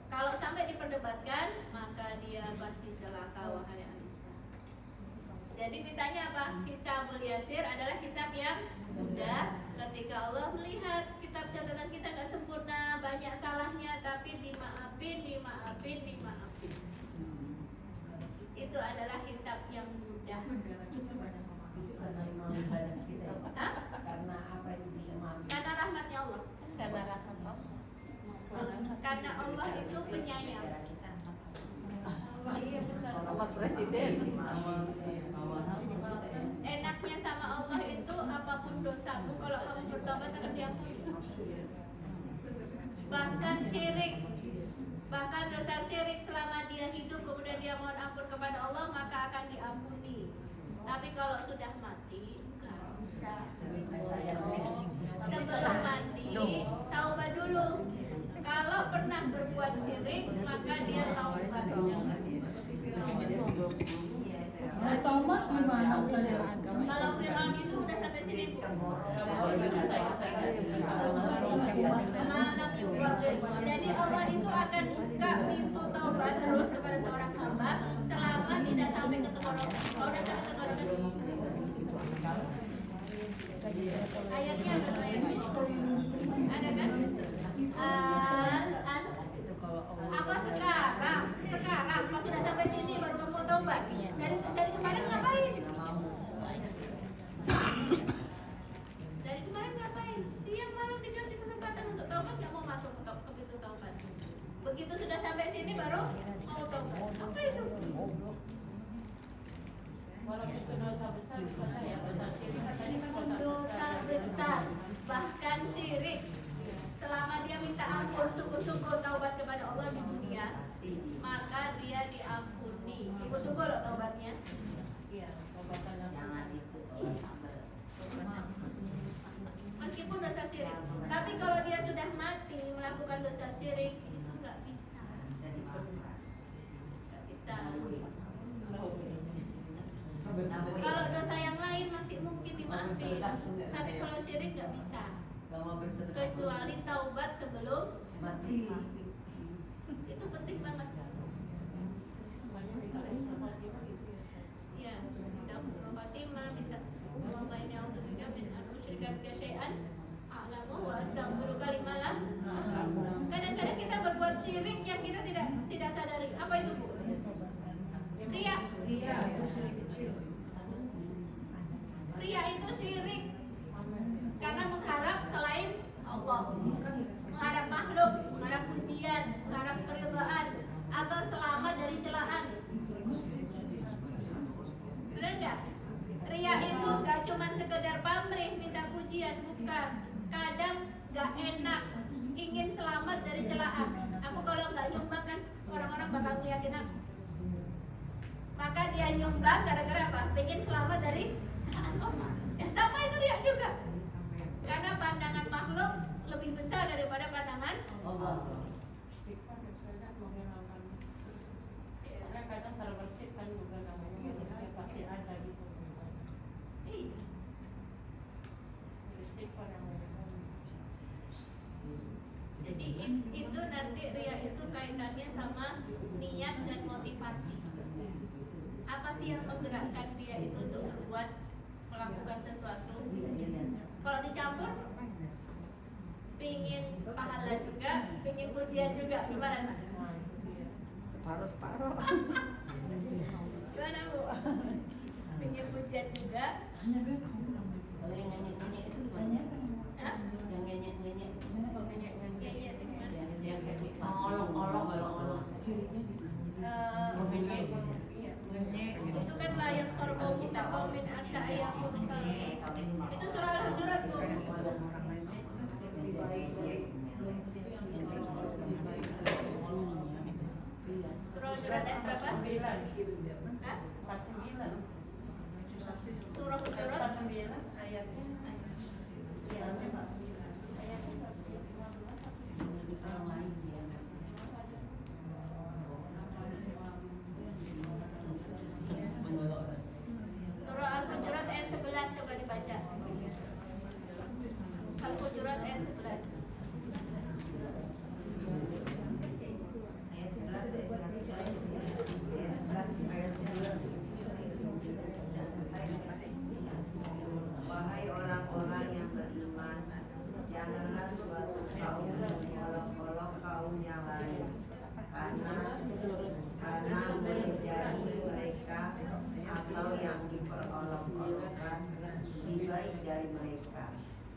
Kalau sampai diperdebatkan, maka dia pasti celaka, wahai Aisyah. Jadi mintanya apa? Hisabul yasir adalah hisab yang mudah. Ketika Allah melihat kitab catatan kita gak sempurna, banyak salahnya, tapi dimaafin. Itu adalah hisab yang mudah. Itu karena imam ibadah kita. Hah? Karena apa itu diimam? Karena rahmatnya Allah. Karena rahmat Allah. Karena Allah itu penyayang. Iya benar. Allah presiden. Enaknya sama Allah itu apapun dosamu, kalau kamu bertobat akan diampuni. Bahkan syirik, bahkan dosa syirik selama dia hidup kemudian dia mohon ampun kepada Allah, maka akan diampuni. Tapi kalau sudah mati, enggak bisa. Sebelum mati, taubat dulu. Kalau pernah berbuat syirik, maka dia taubat. Thomas gimana Ustazah? Kalau Fir'aun itu udah sampai sini Bu. Jadi Allah itu akan buka pintu taubat terus kepada seorang hamba selama tidak sampai ke tenggorokan. Kalau udah sampai tenggorokan, ayatnya ada tuh ayatnya? Ada kan? Apa sekarang? Sekarang pas sudah sampai sini baru kamu mau taubat. Dari kemarin ngapain? Dari kemarin ngapain? Siang malam dikasih kesempatan untuk taubat, nggak mau masuk ke pintu taubat. Begitu sudah sampai sini baru mau taubat. Apa itu? Walaupun itu dosa besar, dikata ya dosa syirik. Dosa besar, bahkan syirik. Selama dia minta ampun, sungguh-sungguh taubat kepada Allah di dunia, maka dia diampuni. Sungguh-sungguh loh taubatnya. Iya, obatan yang Meskipun dosa syirik. Tapi kalau dia sudah mati melakukan dosa syirik, itu nggak bisa. Nggak bisa. Kalau dosa yang lain masih mungkin dimaafin, tapi kalau syirik nggak bisa. Kecuali taubat sebelum mati. itu penting banget. Ya, minta husnul Fatimah, minta Allahumma inni a'udzubika min an usyrika bika syai'an a'lamu wa astaghfiruka lima lam. Kadang-kadang kita berbuat syirik yang kita tidak sadari. Apa itu, Bu? Ria. Ria itu syirik. Karena mengharap selain Allah, mengharap makhluk, mengharap pujian, mengharap keridhaan, atau selamat dari celaan. Benar nggak? Ria itu nggak cuma sekedar pamrih minta pujian, bukan. Kadang nggak enak, ingin selamat dari celaan. Aku kalau nggak nyumbang kan orang-orang bakal ngeliatin aku. Maka dia nyumbang gara-gara apa? Pengen selamat dari celaan orang. Ya sama itu ria juga. Karena pandangan makhluk lebih besar daripada pandangan Allah. istighfar yang saya menghilangkan. Karena kadang kalau bersih kan juga namanya ya pasti ada gitu. Iya. Istighfar yang menghilangkan. Jadi itu nanti ria itu kaitannya sama niat dan motivasi. Apa sih yang menggerakkan dia itu untuk melakukan sesuatu? Kalau dicampur, pingin pahala juga, pingin pujian juga, gimana Pak? Nah, itu dia. Separuh-separuh. Gimana Bu? Pingin pujian juga, Kalau yang ngenyek-ngenyek itu gimana? Hah? Yang ngenyek-ngenyek itu Kayaknya itu gimana? yang kayak Olok-olok. Itu kan layas korban kita komen asa ayahun. Itu surah Al-Hujurat Bu. Surah Al-Hujurat ayat berapa? 49. Hah? 49. Surah Al-Hujurat 49 ayatnya. Iya, 49. Ayatnya 15. orang lain dia. Surah Al-Hujurat ayat 11 coba dibaca. Al-Hujurat ayat 11. Wahai orang-orang yang beriman, janganlah suatu kaum mengolok-olok kaum yang lain, karena boleh jadi mereka atau yang diperolok-olokkan lebih baik dari mereka,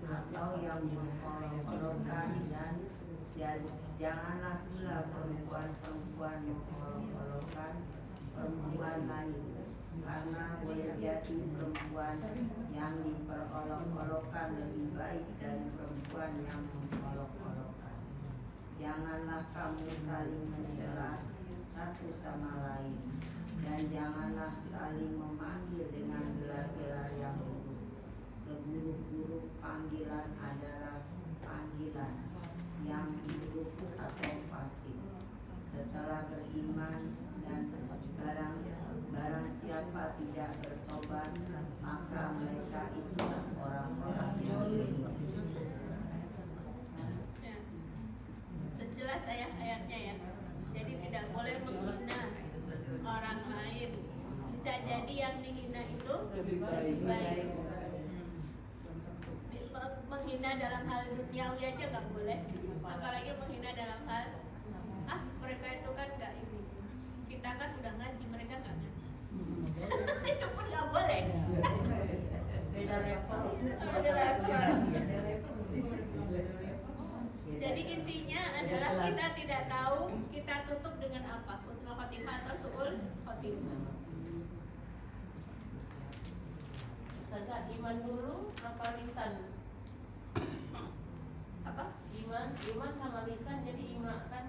atau yang mengolok-olokkan dan janganlah pula perempuan-perempuan mengolok-olokkan perempuan lain, karena boleh jadi perempuan yang diperolok-olokkan lebih baik dari perempuan yang mengolok-olokkan. Janganlah kamu saling mencela satu sama lain, dan janganlah saling memanggil dengan gelar-gelar yang buruk. Seburuk-buruk panggilan adalah panggilan yang buruk atau fasik. Setelah beriman dan barang siapa tidak bertobat, maka mereka itulah orang-orang yang syirik. Ya. Jelas ayat-ayatnya ya. Jadi tidak boleh menghina orang lain. Bisa jadi yang dihina itu lebih baik. Menghina dalam hal duniawi aja nggak boleh, apalagi menghina dalam hal mereka itu kan nggak ini, kita kan udah ngaji, mereka nggak ngaji. Itu pun nggak boleh. Beda level. Beda level. Jadi intinya adalah kita tidak tahu kita tutup dengan apa, husnul khotimah atau su'ul khotimah. Saja iman dulu apa lisan? Apa? Iman sama lisan. Jadi iman kan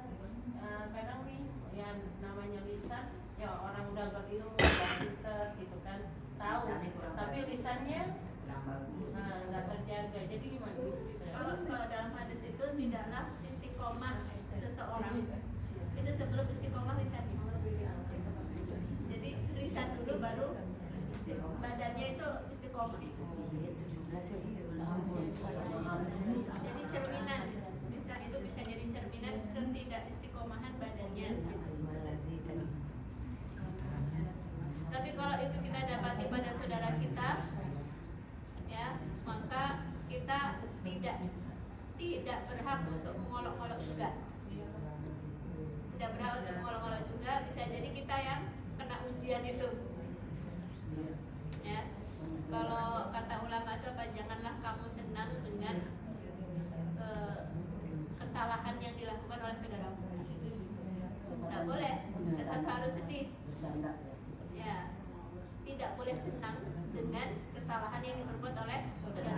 kadang nih yang namanya lisan ya orang udah berilmu, udah pinter gitu kan, tahu, tapi lisannya Kurang bagus. nggak terjaga. Jadi gimana? Kalau dalam hadis itu tidaklah istiqomah seseorang itu sebelum istiqomah lisan. Jadi lisan dulu baru badannya itu istiqomah. Jadi cerminan, lisan itu bisa jadi cerminan ketidak istiqomahan badannya. Tapi kalau itu kita dapati pada saudara kita, ya, maka kita tidak berhak untuk mengolok-olok juga. Tidak berhak untuk mengolok-olok juga. Bisa jadi kita yang kena ujian itu. Ya, kalau kata ulama itu apa? Janganlah kamu senang dengan kesalahan yang dilakukan oleh saudaramu. Tidak boleh, tetap harus sedih. Ya, tidak boleh senang dengan kesalahan yang diperbuat oleh saudara.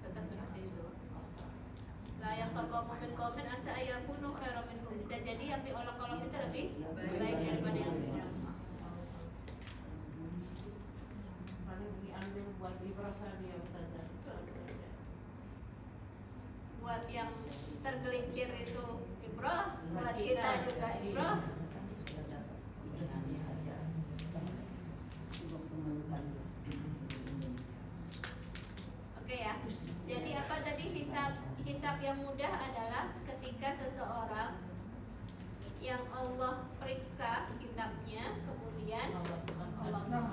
Tetap seperti itu. La yasalqamu fil qaumin asa ayakunu khairan minhum. Bisa jadi yang diolok-olok itu lebih baik daripada yang diolok. Paling diambil buat ibrah dia saja. Buat yang tergelincir itu ibrah, buat kita juga ibrah. Oke ya. Jadi apa tadi hisab yang mudah adalah ketika seseorang yang Allah periksa kitabnya, kemudian Allah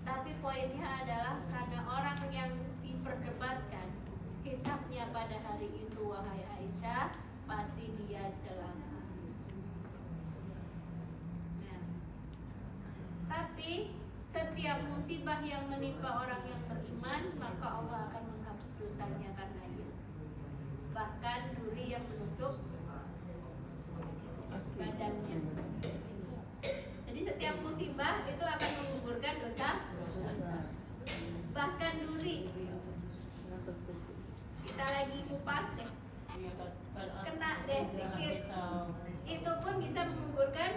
Tapi poinnya adalah karena orang yang diperdebatkan hisabnya pada hari itu, wahai Aisyah, pasti dia celaka. Nah, tapi setiap musibah yang menimpa orang yang beriman, maka Allah akan menghapus dosanya karenanya. Bahkan duri yang menusuk badannya. Jadi setiap musibah itu akan menggugurkan dosa. Bahkan duri, kita lagi kupas deh, kena deh dikit, itu pun bisa menggugurkan.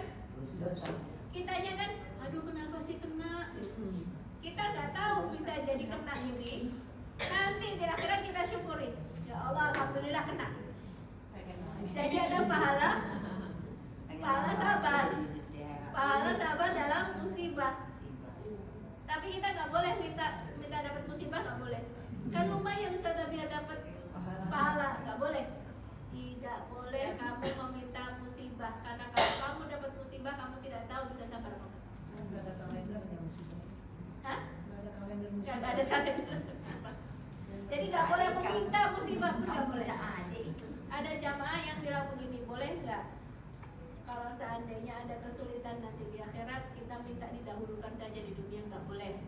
Kitanya kan, aduh kenapa sih kena? Kita nggak tahu bisa jadi kena ini. Nanti di akhirat kita syukuri, ya Allah alhamdulillah kena. Jadi ada pahala sabar, pahala sabar dalam musibah. Tapi kita nggak boleh minta dapat musibah, nggak boleh. Kan lumayan Ustazah biar dapat pahala, nggak boleh. Tidak boleh kamu meminta musibah, karena kalau kamu dapat musibah kamu tidak tahu bisa sabar apa. Hah? Nggak ada kalender musibah. Jadi nggak boleh meminta musibah pun nggak boleh. Ada jamaah yang bilang begini, boleh nggak? Kalau seandainya ada kesulitan nanti di akhirat, kita minta didahulukan saja di dunia, nggak boleh.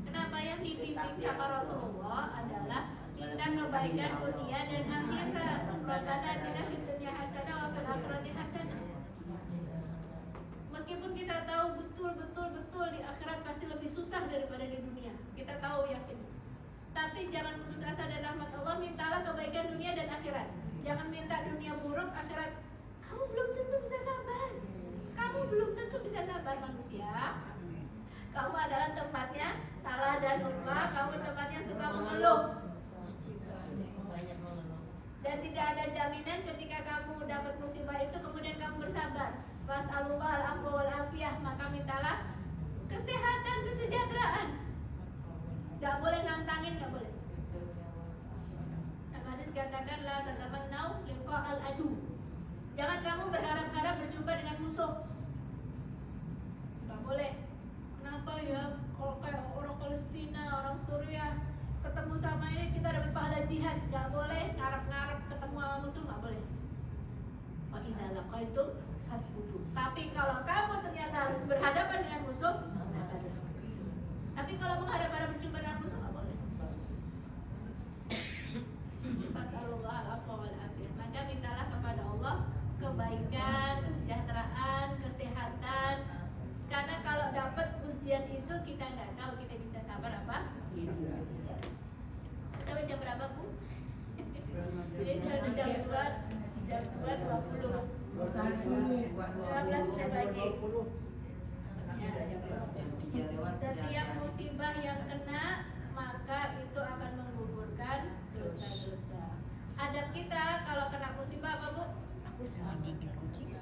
Kenapa? Yang dibimbing sama Rasulullah adalah minta kebaikan dunia dan akhirat. Rabbana atina fid dunya hasanah wa fil akhirati hasanah. Meskipun kita tahu betul di akhirat pasti lebih susah daripada di dunia, kita tahu yakin. Tapi jangan putus asa dan rahmat Allah, mintalah kebaikan dunia dan akhirat. Jangan minta dunia buruk, akhirat kamu belum tentu bisa sabar. Kamu belum tentu bisa sabar manusia. Kamu adalah tempatnya salah dan lupa. Kamu tempatnya suka mengeluh. Dan tidak ada jaminan ketika kamu dapat musibah itu kemudian kamu bersabar. Fas'alullah al-afwa wal afiyah, maka mintalah kesehatan, kesejahteraan. Gak boleh nantangin, gak boleh. Nah, hadis katakan la tatamannau liqa al-adu. Jangan kamu berharap-harap berjumpa dengan musuh. Gak boleh. Kenapa ya? Kalau kayak orang Palestina, orang Suriah ketemu sama ini kita dapat pahala jihad. Gak boleh ngarep-ngarep ketemu sama musuh, gak boleh. Wa idza laqaitum fatbutu. Tapi kalau kamu ternyata harus berhadapan dengan musuh, sabar. Tapi kalau menghadap-hadap berjumpa dengan musuh gak boleh. Fas'alullah al-afwa wal afiyah. Maka mintalah kepada Allah kebaikan, kesejahteraan, kesehatan. Karena kalau dapat ujian itu kita nggak tahu kita bisa sabar apa. Sampai jam berapa Bu? Ini sudah jam 2:20. 15 menit lagi. Setiap musibah yang kena maka itu akan menggugurkan dosa-dosa. Adab kita kalau kena musibah apa Bu? Aku sama gigit kucing.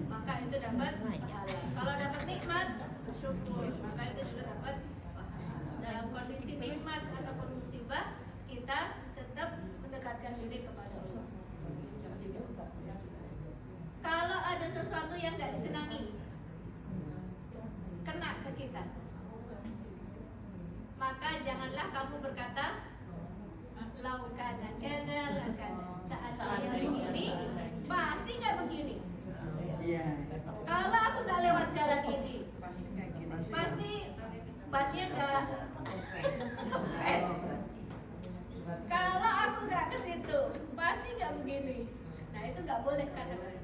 Maka itu dapat pahala. Kalau dapat nikmat bersyukur, maka itu juga dapat pahala. Dalam kondisi nikmat ataupun musibah kita tetap mendekatkan diri kepada Allah. Kalau ada sesuatu yang nggak disenangi kena ke kita, maka janganlah kamu berkata laukana kada lakana, saat dia begini pasti nggak begini. Kalau aku nggak lewat jalan ini pasti bannya nggak. Kalau aku nggak ke situ pasti nggak begini. Nah itu nggak boleh kata-kata.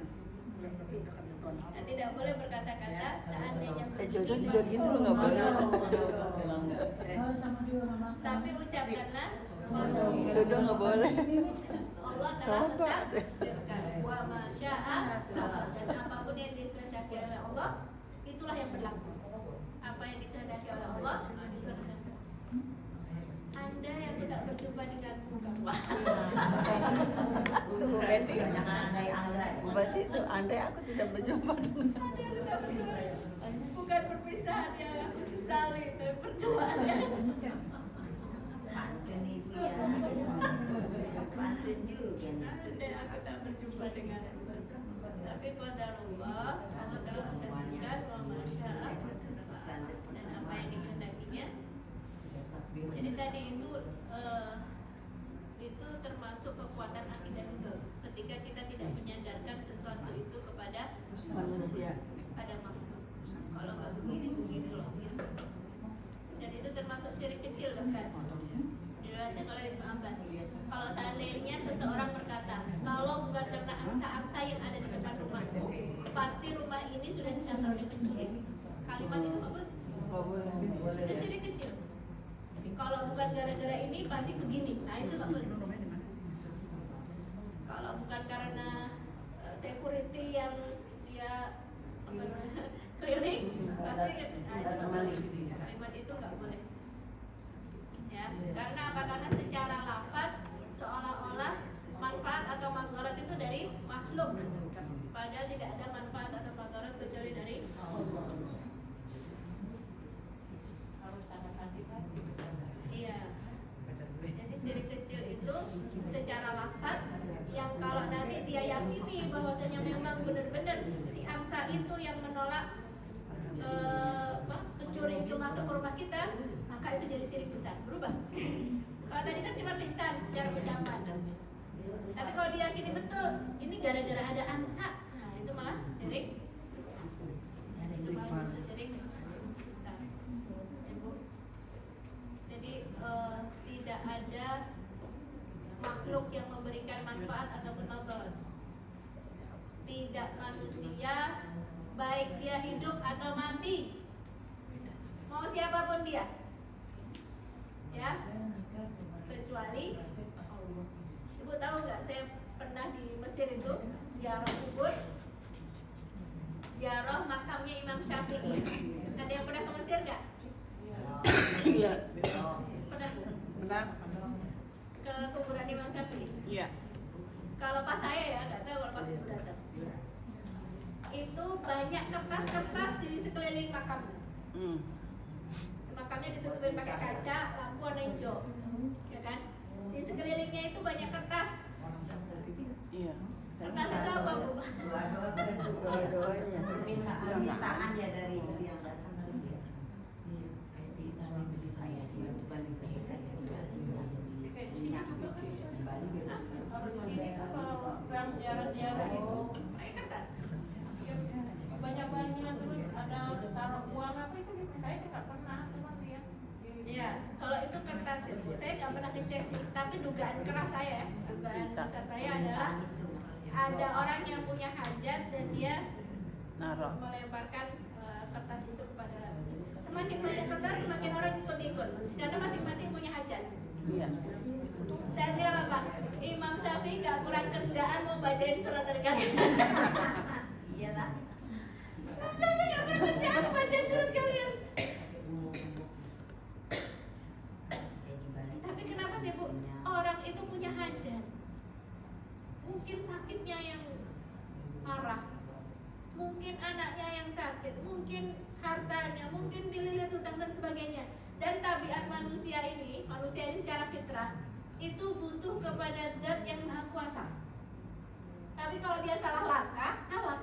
Nah, tidak boleh berkata-kata seandainya Jojo juga gitu loh, nggak boleh. Kalau sama dia orang makan. tapi ucapkanlah Jojo nggak boleh. Allah telah Coba. mentakdirkan wa masya'a fa'al, dan apapun yang dikehendaki oleh Allah itulah yang berlaku. Apa yang dikehendaki oleh Allah dilakukan. Anda yang tidak berjumpa denganmu kamu. Tunggu Betty. Andai-andai. Berarti itu andai aku tidak berjumpa dengan Anda yang tidak berjumpa. Bukan perpisahan yang aku sesali, tapi perjuangan. Pantun itu ya. Pantun juga. Anda yang aku tak berjumpa denganmu. Tapi pada Allah telah mentakdirkan wa masya'a. Dan apa yang termasuk kekuatan akidah itu. Ketika kita tidak menyadarkan sesuatu itu kepada Manusia. pada makhluk. Kalau nggak begini loh begini. Dan itu termasuk syirik kecil kan? Diriwayatkan oleh Ibnu Abbas. Kalau seandainya seseorang berkata, kalau bukan karena angsa-angsa yang ada di depan rumahku, pasti rumah ini sudah disantroni pencuri. Kalimat itu apa? Itu syirik kecil. Kalau bukan gara-gara ini pasti begini. Nah itu nggak boleh. Kalau bukan karena security yang dia apa namanya, keliling, pasti nah, itu nggak boleh. Kalimat itu nggak boleh. Ya, karena apa? Karena secara lafaz seolah-olah manfaat atau mazharat itu dari makhluk, padahal tidak ada manfaat atau mazharat kecuali dari Allah. Harus sangat hati-hati. Iya. Jadi syirik kecil itu secara lafaz yang kalau nanti dia yakini bahwasanya memang benar-benar si angsa itu yang menolak pencuri itu masuk ke rumah kita, maka itu jadi syirik besar, berubah. Kalau tadi kan cuma lisan secara ucapan, tapi kalau dia yakini betul ini gara-gara ada angsa, nah itu malah syirik besar. Itu malah justru syirik besar. Ibu. Jadi tidak ada makhluk yang memberikan manfaat ataupun madarat. Tidak manusia, baik dia hidup atau mati, mau siapapun dia, ya, kecuali Allah. Ibu tahu nggak? Saya pernah di Mesir itu ziarah kubur, ziarah makamnya Imam Syafi'i. Ada yang pernah ke Mesir nggak? Iya. Pernah Benar. ke kuburan Imam Syafi'i? Iya. Kalau pas saya ya, nggak tahu kalau pas ibu datang. Itu banyak kertas-kertas di sekeliling makam. Makamnya ditutupin pakai kaca, lampu warna hijau, ya kan? Di sekelilingnya itu banyak kertas. Iya. Kertas itu apa, Bu? Dua-duanya. Permintaan ya dari itu yang datang dari dia. Kayak di Itali kayak di Bali Kalau di sini tuh kalau yang ziarah-ziarah itu Pakai kertas. banyak-banyak terus ada taruh uang apa itu saya nggak pernah cuma lihat. Iya, kalau itu kertas ya, Bu. Saya nggak pernah ngecek sih, tapi dugaan keras saya, dugaan besar saya adalah ada orang yang punya hajat dan dia Naruh. melemparkan kertas itu kepada semakin banyak kertas semakin orang ikut-ikut karena masing-masing punya hajat. Iya. Saya bilang apa? Imam Syafi'i gak kurang kerjaan mau bacain surat kalian. Iyalah. Saya gak kurang kerjaan bacain surat kalian. Tapi kenapa sih, Bu? Orang itu punya hajat. Mungkin sakitnya yang parah, mungkin anaknya yang sakit, mungkin hartanya, mungkin dililit utang dan sebagainya. Dan tabiat manusia ini secara fitrah itu butuh kepada zat yang maha kuasa. Tapi kalau dia salah langkah, salah.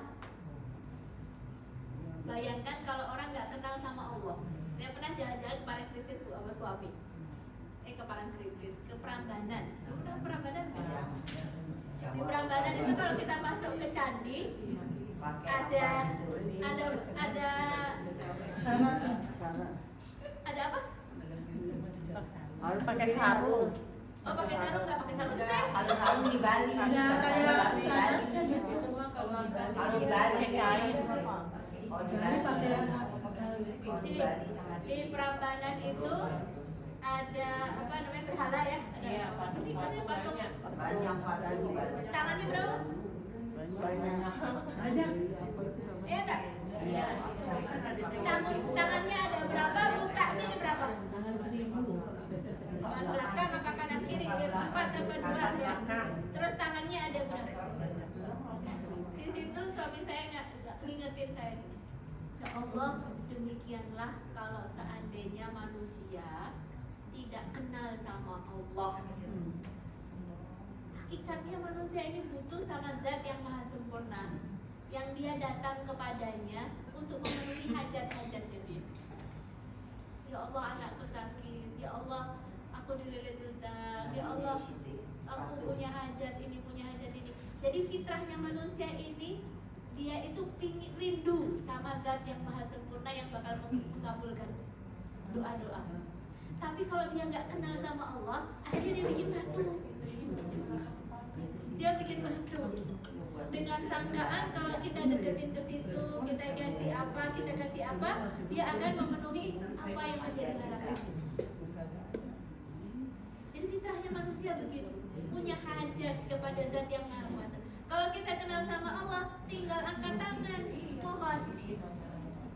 Bayangkan kalau orang nggak kenal sama Allah. Saya pernah jalan-jalan ke Parangtritis, Bu, sama suami. Ke Parangtritis, ke Prambanan. Kamu tahu Prambanan nggak? Di Prambanan itu kalau kita masuk ke candi, ada ada apa? Harus pakai sarung. Oh, pakai sarung, nggak pakai sarung sih? Kalau sarung di Bali, Ya, kayak di Bali. Itu mah kalau Di Bali, kain. oh di Ini Bali, pakai oh di Bali sangat. Di Prambanan itu ada apa namanya berhala ya? Ada Iya, apa sih katanya patung? Banyak patung. Tangannya berapa? Banyak. banyak. Iya nggak? Iya. Tangannya ada berapa? Mukanya ada berapa? Tangan belakang apa kanan kiri? Empat apa dua ya? Terus tangannya ada berapa? Di situ suami saya nggak ngingetin saya. Ya Allah, demikianlah kalau seandainya manusia tidak kenal sama Allah. Hakikatnya manusia ini butuh sama zat yang maha sempurna, yang dia datang kepadanya untuk memenuhi hajat-hajatnya dia. Ya Allah, anakku sakit. Ya Allah, aku dililit utang. Ya Allah, aku punya hajat ini, punya hajat ini. Jadi fitrahnya manusia ini dia itu pingin rindu sama zat yang maha sempurna yang bakal mengabulkan doa-doa. Tapi kalau dia nggak kenal sama Allah, akhirnya dia bikin batu. Dia bikin batu dengan sangkaan kalau kita deketin ke situ, kita kasih apa, dia akan memenuhi apa yang menjadi harapan. Jadi fitrahnya manusia begitu, punya hajat kepada zat yang maha kuasa. Kalau kita kenal sama Allah, tinggal angkat tangan, mohon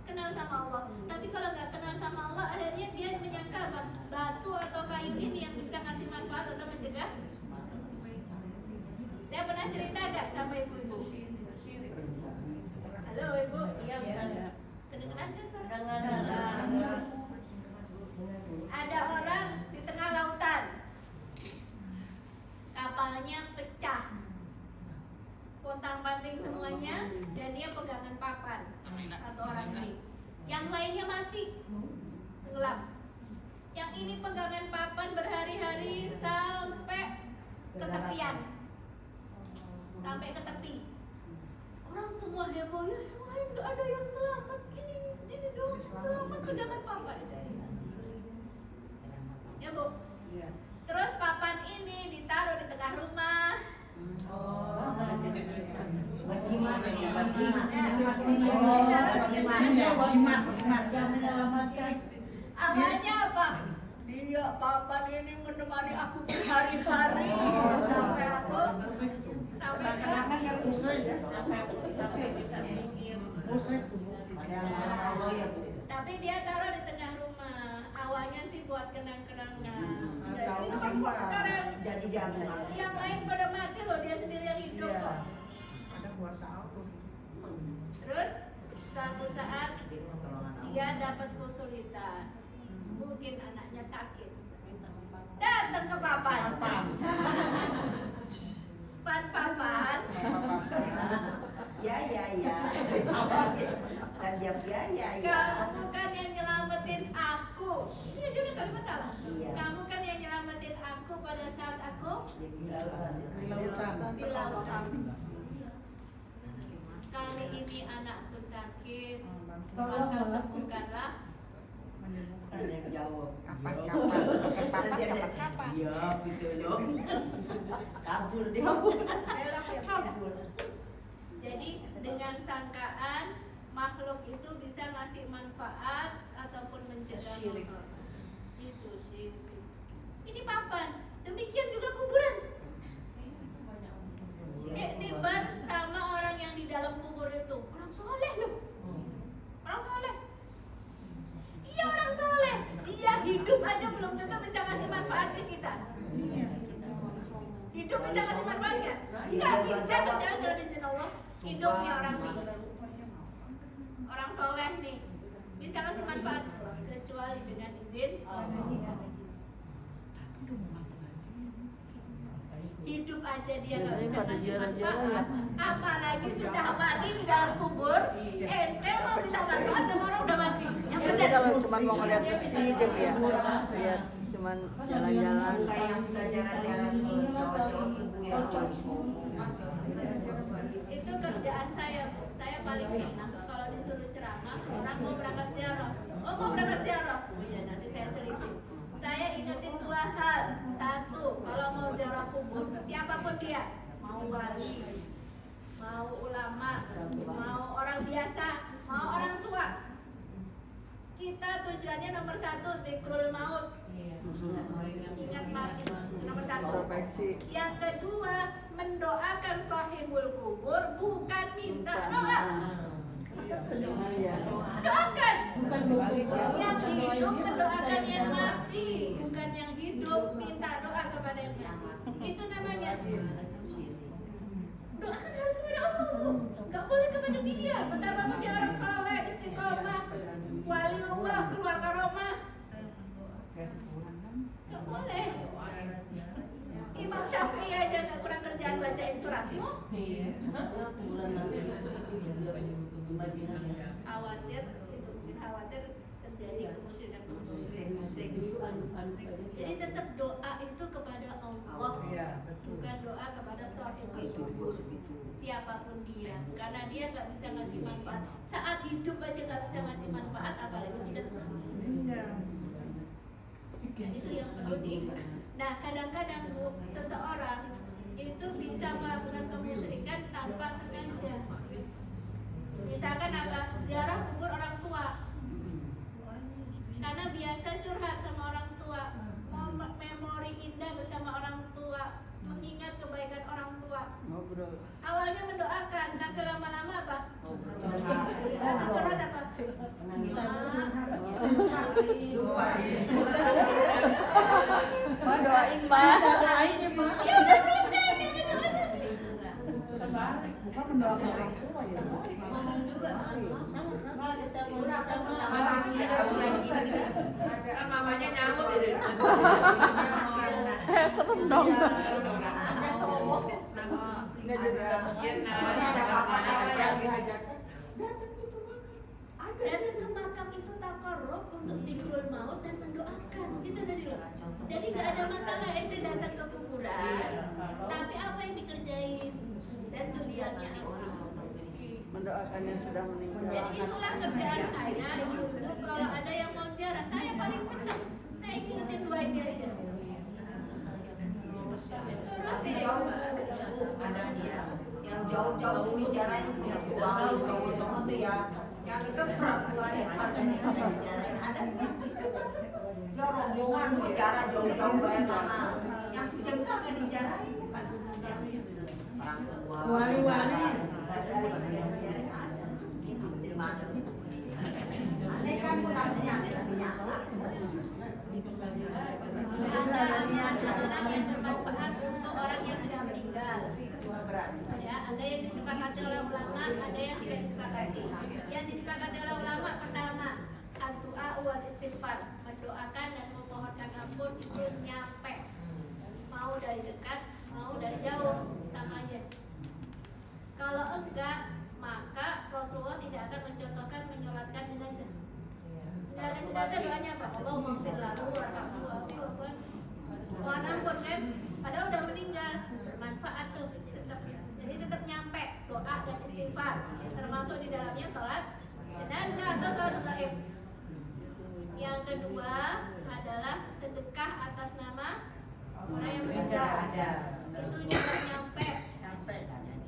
kenal sama Allah. Tapi kalau nggak kenal sama Allah, akhirnya dia menyangka apa? Batu atau kayu ini yang bisa ngasih manfaat atau mencegah. Saya pernah cerita nggak sama ibu-ibu? Halo ibu, iya kedengeran nggak suara? Dengar. Ada orang di tengah lautan, kapalnya pecah, pontang-panting semuanya, dan dia pegangan papan. Satu orang ini, yang lainnya mati, tenggelam. Yang ini pegangan papan berhari-hari sampai ke tepian, sampai ke tepi. Orang semua heboh, ya yang lain nggak ada yang selamat, ini dong selamat pegangan papan. Ya bu. Terus papan ini ditaruh di tengah rumah. Bajimat. Yang menyelamatkan. Awalnya apa? Dia papan ini menemani aku berhari-hari sampai aku sampai Sampai bisa mikir. Padahal Allah ya Bu. tapi dia taruh di tengah rumah. Awalnya sih buat kenang-kenangan. Tahu Itu kan apa? sekarang Jadi jagung. yang lain pada mati loh, dia sendiri yang hidup Iya. kok. Ada kuasa Allah. Terus suatu saat dia dapat kesulitan. Mungkin anaknya sakit. Datang ke papan. Papan. Ya. Dan jawab ya. Kamu kan yang nyelamatin aku. Ini aja udah kalimat salah. Iya. Kamu kan yang nyelamatin aku pada saat aku Di lautan. di lautan. Kali ini anakku sakit, maka sembuhkanlah. Ada yang jawab. Kapan? Iya, gitu dong. Kabur deh. Ayolah, ya. Kabur. Jadi dengan sangkaan makhluk itu bisa ngasih manfaat ataupun mencegah manfaat. Itu sih. Ini papan. Demikian juga kuburan. Iktibar sama orang yang di dalam kubur itu. Orang soleh loh. Orang soleh. Iya orang soleh. Dia hidup aja belum tentu bisa ngasih manfaat ke kita. Hidup bisa ngasih manfaat nggak? Nggak bisa kecuali kalau izin Allah. Hidupnya orang sih. Orang soleh nih bisa ngasih manfaat kecuali dengan izin Allah. Hidup aja dia nggak bisa ngasih manfaat, apalagi sudah mati di dalam kubur. Ente mau minta manfaat sama orang udah mati. Yang Jadi benar. kalau cuma mau ngeliat masjid ya, lihat cuman jalan-jalan. Kayak yang suka jalan-jalan ke Jawa-Jawa ibu yang habis ngomong. Itu kerjaan saya, Bu. Saya paling senang kalau disuruh ceramah orang mau berangkat ziarah. Oh mau berangkat ziarah? Iya nanti saya selipin. Saya ingetin dua hal. Satu, kalau mau ziarah kubur, siapapun dia, mau wali, mau ulama, mau orang biasa, mau orang tua, kita tujuannya nomor satu, dzikrul maut. Ingat mati nomor satu. Yang kedua, mendoakan sahibul kubur, bukan minta doa. Doakan. Yang hidup mendoakan yang mati, bukan yang hidup minta doa kepada yang mati. Itu namanya doakan harus kepada Allah, Bu. Gak boleh kepada dia. Betapapun dia orang soleh, istiqomah, wali Allah, keluar karomah. Gak boleh. Imam Syafi'i aja gak kurang kerjaan bacain surat. Khawatir, itu mungkin khawatir terjadi kemusyrikan. Jadi tetap doa itu kepada Allah. Iya, betul. soleh siapapun dia, karena dia nggak bisa ngasih manfaat saat hidup aja, nggak bisa ngasih manfaat apalagi sudah itu yang perlu di. Nah kadang-kadang Bu, seseorang itu bisa melakukan kemusyrikan tanpa sengaja. Misalkan apa? Ziarah kubur orang tua. Karena biasa curhat sama orang tua, mau memori indah bersama orang tua, mengingat kebaikan orang tua. Ngobrol. Awalnya mendoakan, tapi lama-lama apa? Habis curhat apa? Ma doain Ma. Doain ya, Mak. Ya udah selesai, dia udah doain. Bukan mendoakan orang tua ya. Ngomong juga. Udah atas sama lagi Kan mamanya nyamuk jadi. Serem dong. Ada sombong. Enggak jadi. ada apa-apa yang dihajar. Datang ke makam itu takarrub untuk dzikrul maut dan mendoakan. Itu tadi loh. Jadi gak ada masalah ente datang ke kuburan, tapi apa yang dikerjain dan tujuannya apa? Mendoakan yang sudah meninggal. Jadi itulah kerjaan saya. Ibu, kalau ada yang mau ziarah, saya paling senang. Saya ingetin dua ini aja. Terus Jauh ada dia yang jauh-jauh dijarain uang semua tuh ya yang itu perempuan yang dijarain ada nggak? Ya rombongan mau jarah jauh-jauh bayar lama yang sejengkal nggak dijarain bukan orang tua Wali-wali. nggak ada yang dijarain ada gitu gimana aneh kan bukan yang ternyata ada amalan-amalan yang bermanfaat untuk orang yang sudah meninggal. Ya, ada yang disepakati oleh ulama, ada yang tidak disepakati. Yang disepakati oleh ulama pertama, ad-du'a wal istighfar, mendoakan dan memohonkan ampun itu nyampe. Mau dari dekat, mau dari jauh, sama aja. Kalau enggak, maka Rasulullah tidak akan mencontohkan menyolatkan jenazah. Menyolatkan jenazah doanya apa? Allahumma ighfir lahu warhamhu wa'fu mohon ampun kan, padahal udah meninggal, bermanfaat tuh tetap. Jadi tetap nyampe doa dan istighfar, termasuk di dalamnya sholat jenazah atau sholat gaib. Yang kedua adalah sedekah atas nama orang yang meninggal. Itu juga nyampe.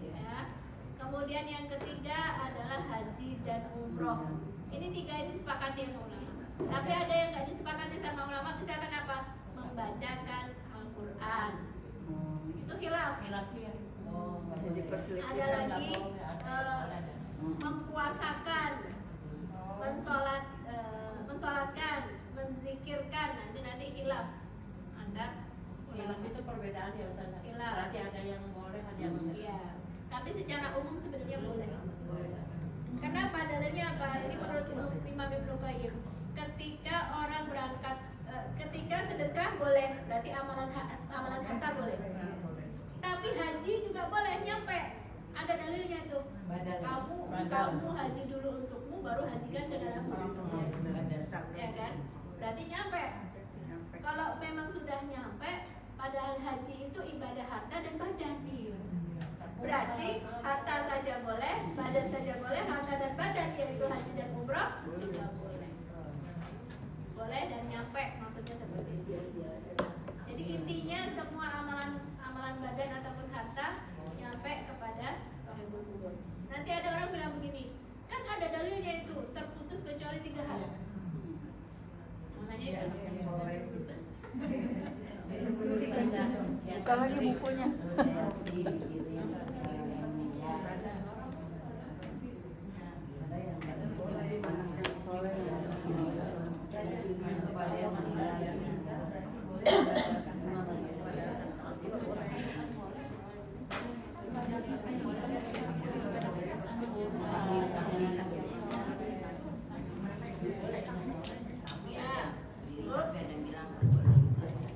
Ya. Kemudian yang ketiga adalah haji dan umroh. Ini tiga ini disepakati sama ulama. Tapi ada yang nggak disepakati sama ulama, misalkan apa? Membacakan Al-Quran. Itu khilaf. Masih diperselisih. Ada lagi mempuasakan, mensolatkan, menzikirkan. Nah, itu nanti khilaf antar Hilaf itu perbedaan ya Ustaz. Hilaf. Berarti ada yang boleh, ada yang enggak. Iya. Tapi secara umum sebenarnya boleh. Kenapa? Dalilnya apa? Ini menurut Imam Ibnu Qayyim. Ketika orang berangkat, ketika sedekah boleh, berarti amalan harta boleh. Tapi haji juga boleh nyampe. Ada dalilnya tuh. Kamu haji dulu untukmu, baru hajikan saudaramu. Ya kan? Berarti nyampe. Kalau memang sudah nyampe, padahal haji itu ibadah harta dan badan. Berarti harta saja boleh, badan saja boleh, harta dan badan yaitu haji dan umroh juga boleh. Boleh dan nyampe, maksudnya seperti itu. Jadi intinya semua amalan badan ataupun harta nyampe kepada sahibul kubur. Nanti ada orang bilang begini, kan ada dalilnya itu terputus kecuali 3 hal. Makanya itu. Buka lagi bukunya.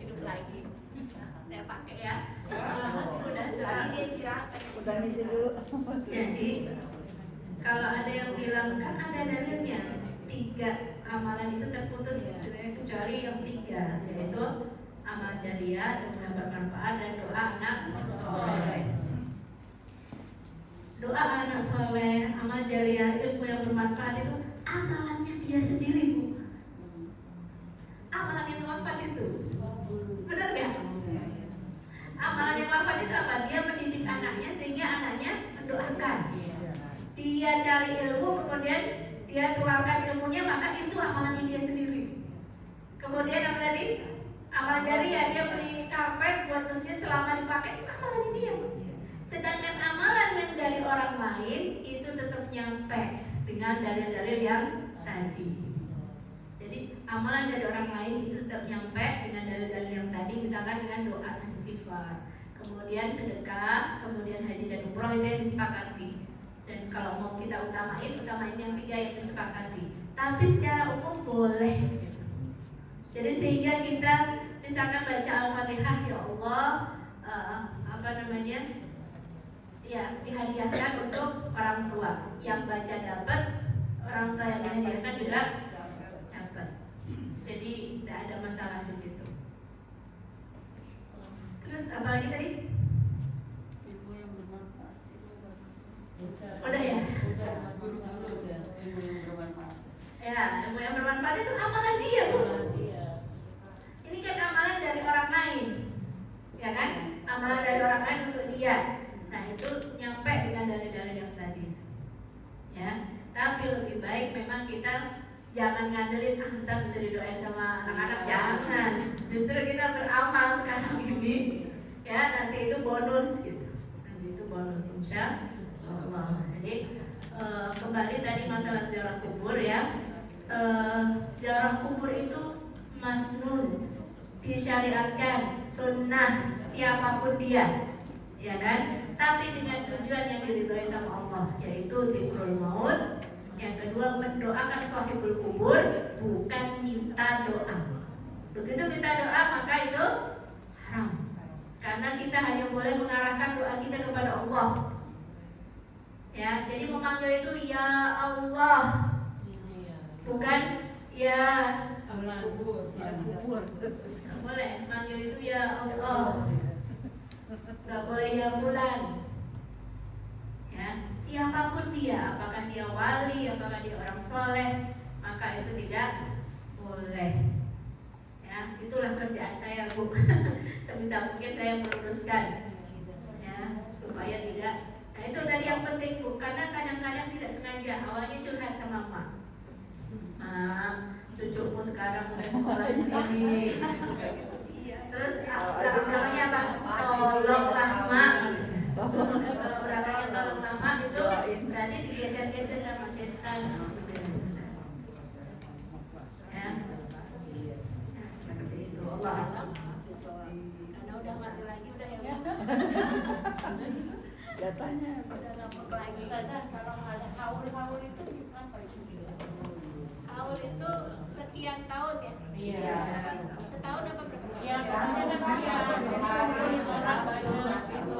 Hidup lagi. Saya pakai ya. Udah selesai. Udah ngisi dulu. Jadi kalau ada yang bilang kan ada dalilnya 3 amalan itu terputus kecuali yang 3 yaitu amal jariah yang bermanfaat dan doa anak soleh. bukan. Dia cari ilmu, kemudian dia tularkan ilmunya, maka itu amalannya dia sendiri. Kemudian apa tadi? Amal jariah, dia beli karpet buat masjid selama dipakai, itu amalannya dia. Sedangkan amalan yang dari orang lain itu tetap nyampe dengan dalil-dalil yang tadi. Jadi amalan dari orang lain itu tetap nyampe dengan dalil-dalil yang tadi, misalkan dengan doa dan istighfar, kemudian sedekah, kemudian haji dan umroh, itu yang disepakati. Dan kalau mau kita utamain yang 3 yang disepakati. Tapi secara umum boleh. Jadi sehingga kita misalkan baca Al-Fatihah, ya Allah, ya dihadiahkan untuk orang tua. Yang baca dapat, orang tua yang dihadiahkan juga dapat. Jadi tidak ada masalah di situ. Terus apa lagi tadi? Ilmu yang bermanfaat. Udah ya? Guru-guru ya, ilmu yang bermanfaat. Ya, ilmu yang bermanfaat itu amalan dia, Bu. Ini kan amalan dari orang lain, ya kan? Amalan dari orang lain untuk dia. Nah itu nyampe dengan dalil-dalil yang tadi, ya. Tapi lebih baik memang kita jangan ngandelin ntar bisa didoain sama anak-anak, jangan. Justru kita beramal sekarang ini, ya nanti itu bonus gitu. Nanti itu bonus insya Allah. Jadi kembali tadi masalah ziarah kubur ya. Ziarah kubur itu masnun, disyariatkan, sunnah siapapun dia, ya kan? Tapi dengan tujuan yang diridhoi sama Allah, yaitu dzikrul maut. Yang kedua, mendoakan sahibul kubur, bukan minta doa. Begitu kita doa maka itu haram, karena kita hanya boleh mengarahkan doa kita kepada Allah. Ya, jadi memanggil itu ya Allah, bukan ya kubur. Nggak boleh manggil itu ya Allah, nggak boleh ya fulan. Ya, siapapun dia, apakah dia wali, apakah dia orang soleh, maka itu tidak boleh. Ya, itulah kerjaan saya, Bu. Sebisa mungkin saya meluruskan, ya, supaya tidak. Nah itu tadi yang penting, Bu, karena kadang-kadang tidak sengaja. Awalnya curhat sama Mak. Cucumu sekarang udah sekolah di sini. Terus belakangnya apa? Tolonglah Mak. Kalau belakangnya tolonglah Mak itu berarti digeser-geser sama setan. Ya. Seperti itu. Allah alam. Karena udah mati lagi udah ya. Datanya Udah ngambek lagi. Saja kalau ada haul itu apa itu? Haul itu sekian tahun ya? Iya. Setahun apa berapa? Ya, pokoknya kan dia orang banyak itu.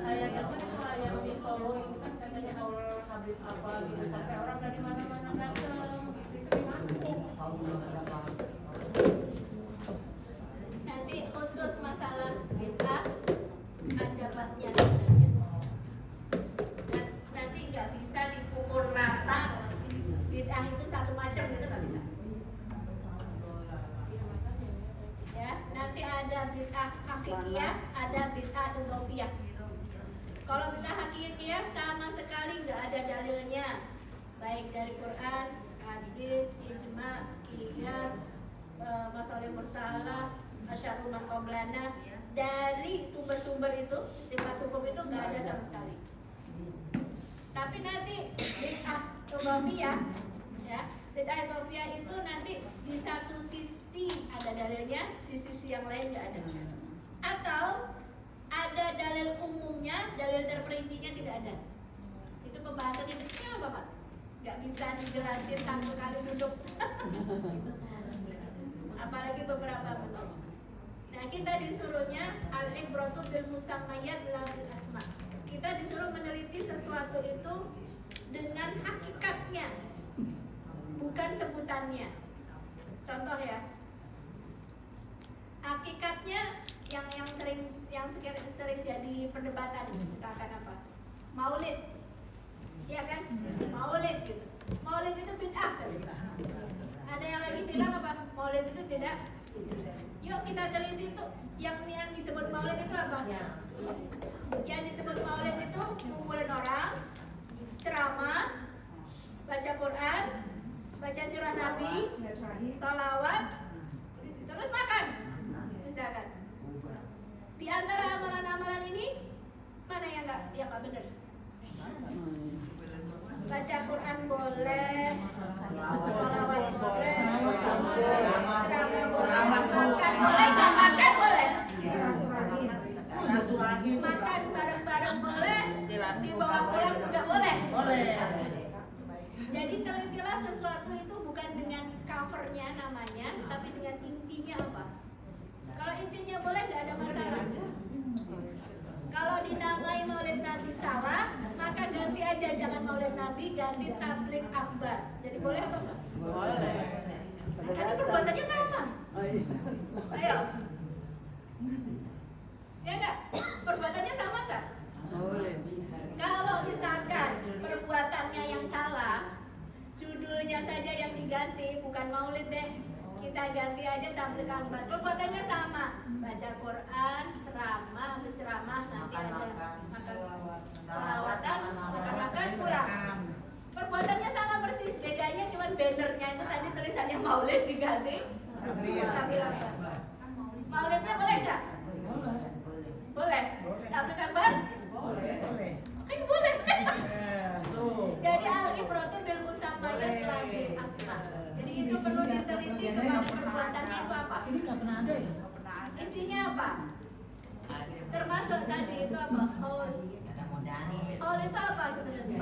Saya dapat kalau yang di Solo itu kan katanya haul habis apa gitu, sampai orang dari mana-mana datang gitu masuk. Nanti khusus masalah bid'ah ada babnya sebenarnya. Nanti nggak bisa dipukul rata bid'ah itu satu macam gitu, nggak bisa. Ya, nanti ada bid'ah hakikiyah, ada bid'ah idhofiyah. Kalau bid'ah hakikiyah sama sekali nggak ada dalilnya, baik dari Quran, hadis, ijma, qiyas, masalah mursalah, asy'arul maqablana, dari sumber-sumber itu istimbat hukum itu nggak ada sama sekali. Tapi nanti bid'ah idhofiyah, ya, bid'ah idhofiyah itu nanti di satu sisi ada dalilnya, di sisi yang lain nggak ada. Atau ada dalil umumnya, dalil terperincinya tidak ada. Itu pembahasannya kecil Bapak, nggak bisa dijelasin satu kali duduk. Apalagi beberapa menit. Nah kita disuruhnya al-ibratu bil musammayat la bil asma. Kita disuruh meneliti sesuatu itu dengan hakikatnya, bukan sebutannya. Contoh ya, hakikatnya yang sering jadi perdebatan, misalkan apa? Maulid, ya kan? Maulid gitu. Maulid itu bid'ah kan? Ada yang lagi bilang apa? Maulid itu tidak. Yuk kita teliti itu yang disebut maulid itu apa? Yang disebut maulid itu kumpulan orang, ceramah, baca Quran, baca surah Nabi, sholawat, terus makan. Misalkan. Di antara amalan-amalan ini mana yang nggak benar? Baca Quran boleh, sholawat boleh, ceramah boleh, makan boleh, nggak makan boleh. Makan bareng-bareng boleh, dibawa pulang juga boleh. Jadi telitilah sesuatu itu bukan dengan covernya namanya, tapi dengan intinya apa. Kalau intinya boleh nggak ada masalah. Kalau dinamai Maulid Nabi salah, maka ganti aja, jangan Maulid Nabi, ganti tablik akbar. Jadi boleh apa enggak? Boleh. Karena perbuatannya sama. Ayo. Ya enggak? Perbuatannya sama enggak? Boleh. Kalau misalkan perbuatannya yang salah, judulnya saja yang diganti, bukan maulid deh. Kita ganti aja tablik akbar. Perbuatannya sama. Baca Quran, ceramah, habis ceramah nanti ada makan sholawatan, makan pulang. Perbuatannya sama persis, bedanya cuma bannernya itu tadi tulisannya maulid diganti tablik akbar. Maulidnya boleh nggak? Boleh. Tablik akbar? Boleh. Kan boleh. Tuh. Jadi al-ibratu bil musammayat la bil asma. Jadi itu perlu diteliti sebenarnya perbuatannya itu apa? Ini nggak pernah ada ya? Isinya apa? Termasuk tadi itu apa? Haul. Haul itu apa sebenarnya?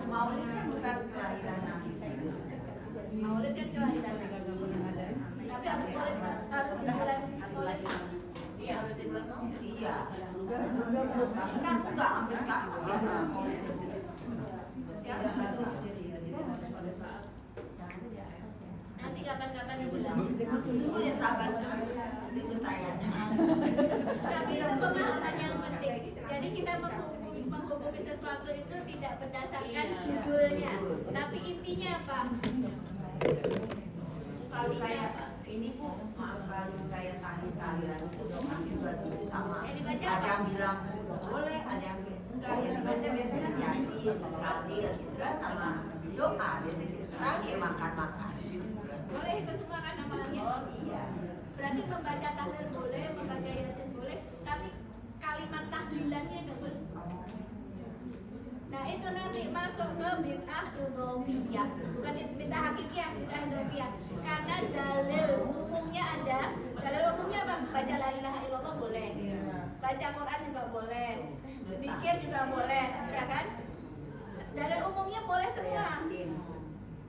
Maulid kan bukan kelahiran Nabi. Maulid kan kelahiran Nabi. Tapi harus boleh harus di bulan Maulid. Iya, harus di bulan Maulid. Iya. Tapi kan enggak sampai sekarang masih ada Maulid. Masih ada sampai sekarang. Nanti kapan-kapan dibilang. Tunggu ya sabar. Itu tayang. Tapi itu pemahaman yang penting. Jadi kita menghukumi sesuatu itu tidak berdasarkan judulnya, tapi intinya apa? Kalau kayak ini bu, maaf kalau kayak tahlilan itu doa juga itu sama. Ada yang bilang boleh, ada yang enggak. Yang dibaca biasanya yasin, tahlil gitu kan sama doa biasanya gitu. Lagi makan. Boleh itu semua kan amalannya. Iya. Berarti membaca tahlil boleh, membaca yasin boleh, tapi kalimat tahlilannya nggak boleh. Nah itu nanti masuk ke bid'ah idhofiyah, bukan bid'ah hakikiyah, bid'ah idhofiyah. Karena dalil umumnya ada, dalil umumnya apa? Baca la ilaha illallah boleh, baca Quran juga boleh, zikir juga boleh, ya kan? Dalil umumnya boleh semua,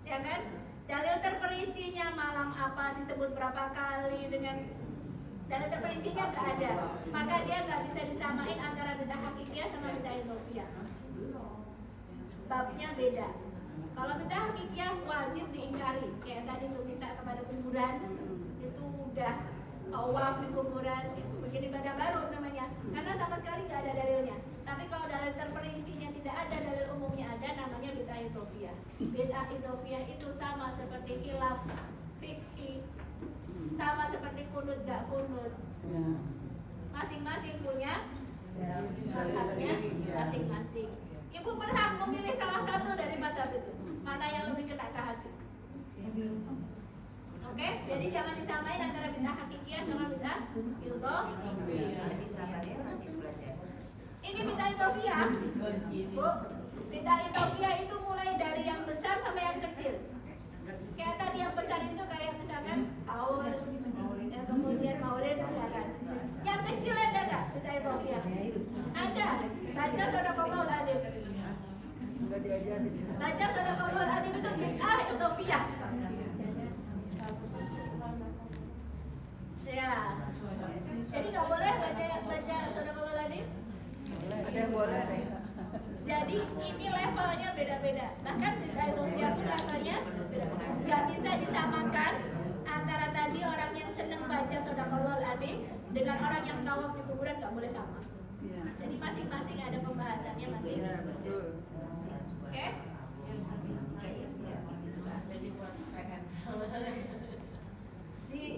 ya kan? Dalil terperincinya malam apa disebut berapa kali dengan dalil terperincinya nggak ada, maka dia nggak bisa disamain antara bid'ah hakikiyah sama bid'ah idhofiyah. Babnya beda. Kalau bid'ah hakikiyah wajib diingkari, kayak tadi tuh minta kepada kuburan itu udah tawaf di kuburan, itu bikin ibadah baru namanya, karena sama sekali nggak ada dalilnya. Tapi kalau dalil terperincinya tidak ada, dalil umumnya ada, namanya bid'ah idhofiyah. Bid'ah idhofiyah itu sama seperti khilaf fikih, sama seperti kunut gak kunut. Masing-masing punya mazhabnya masing-masing. Ibu berhak memilih salah satu dari mazhab itu, mana yang lebih kena ke hati. Oke, jadi jangan disamain antara bid'ah hakikiyah sama bid'ah idhofiyah. Jadi sabar ya nanti belajar. Ini bid'ah idhofiyah. Bu, bid'ah idhofiyah itu mulai dari yang besar sampai yang kecil. Kayak tadi yang besar itu kayak misalkan haul, kemudian maulid, misalkan. Yang kecil ada nggak bid'ah idhofiyah? Ada. Baca shadaqallahul adzim. Baca shadaqallahul adzim itu bid'ah idhofiyah. Ya. Jadi nggak boleh baca shadaqallahul adzim? Ada yang boleh. Jadi ini levelnya beda-beda. Bahkan bid'ah idhofiyah itu levelnya nggak bisa disamakan antara tadi orang yang senang baca shadaqallahul adzim dengan orang yang tawaf di kuburan, nggak boleh sama. Jadi masing-masing ada pembahasannya masing. Oke?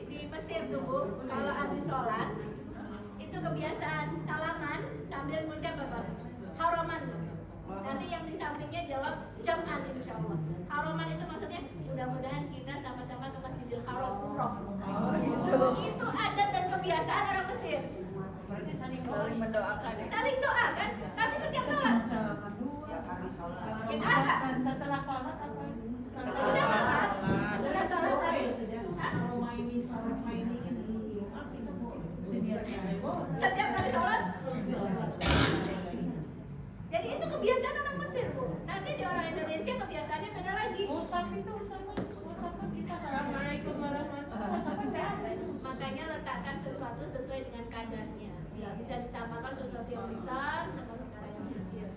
Di Mesir tuh Bu, kalau habis sholat itu kebiasaan salaman sambil mengucap apa? Haroman. Nanti yang di sampingnya jawab jam'an insya Allah. Haroman itu maksudnya mudah-mudahan kita sama-sama ke Masjidil Haram umroh. Itu adat dan kebiasaan orang Mesir. Berarti saling Saling mendoakan ya. Saling doa kan, tapi setiap sholat. Salaman dua. Tiap hari sholat. Kita apa? setelah sholat apa? Sudah sholat. Sudah sholat tadi. Hah? Setiap kali sholat. Jadi itu kebiasaan orang Mesir Bu. Nanti di orang Indonesia kebiasaannya beda lagi. Musaf itu sama kita assalamualaikum warahmatullahi wabarakatuh nggak ada. Makanya letakkan sesuatu sesuai dengan kadarnya. Ya, bisa disamakan sesuatu yang besar sama perkara yang kecil.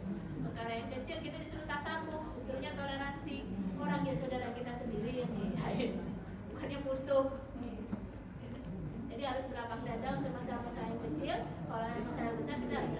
Perkara yang kecil kita disuruh tasamuh, disuruhnya toleransi. Orang ya saudara kita sendiri yang dijahit, bukannya musuh. Jadi harus berlapang dada untuk masalah-masalah yang kecil. Kalau yang masalah besar kita harus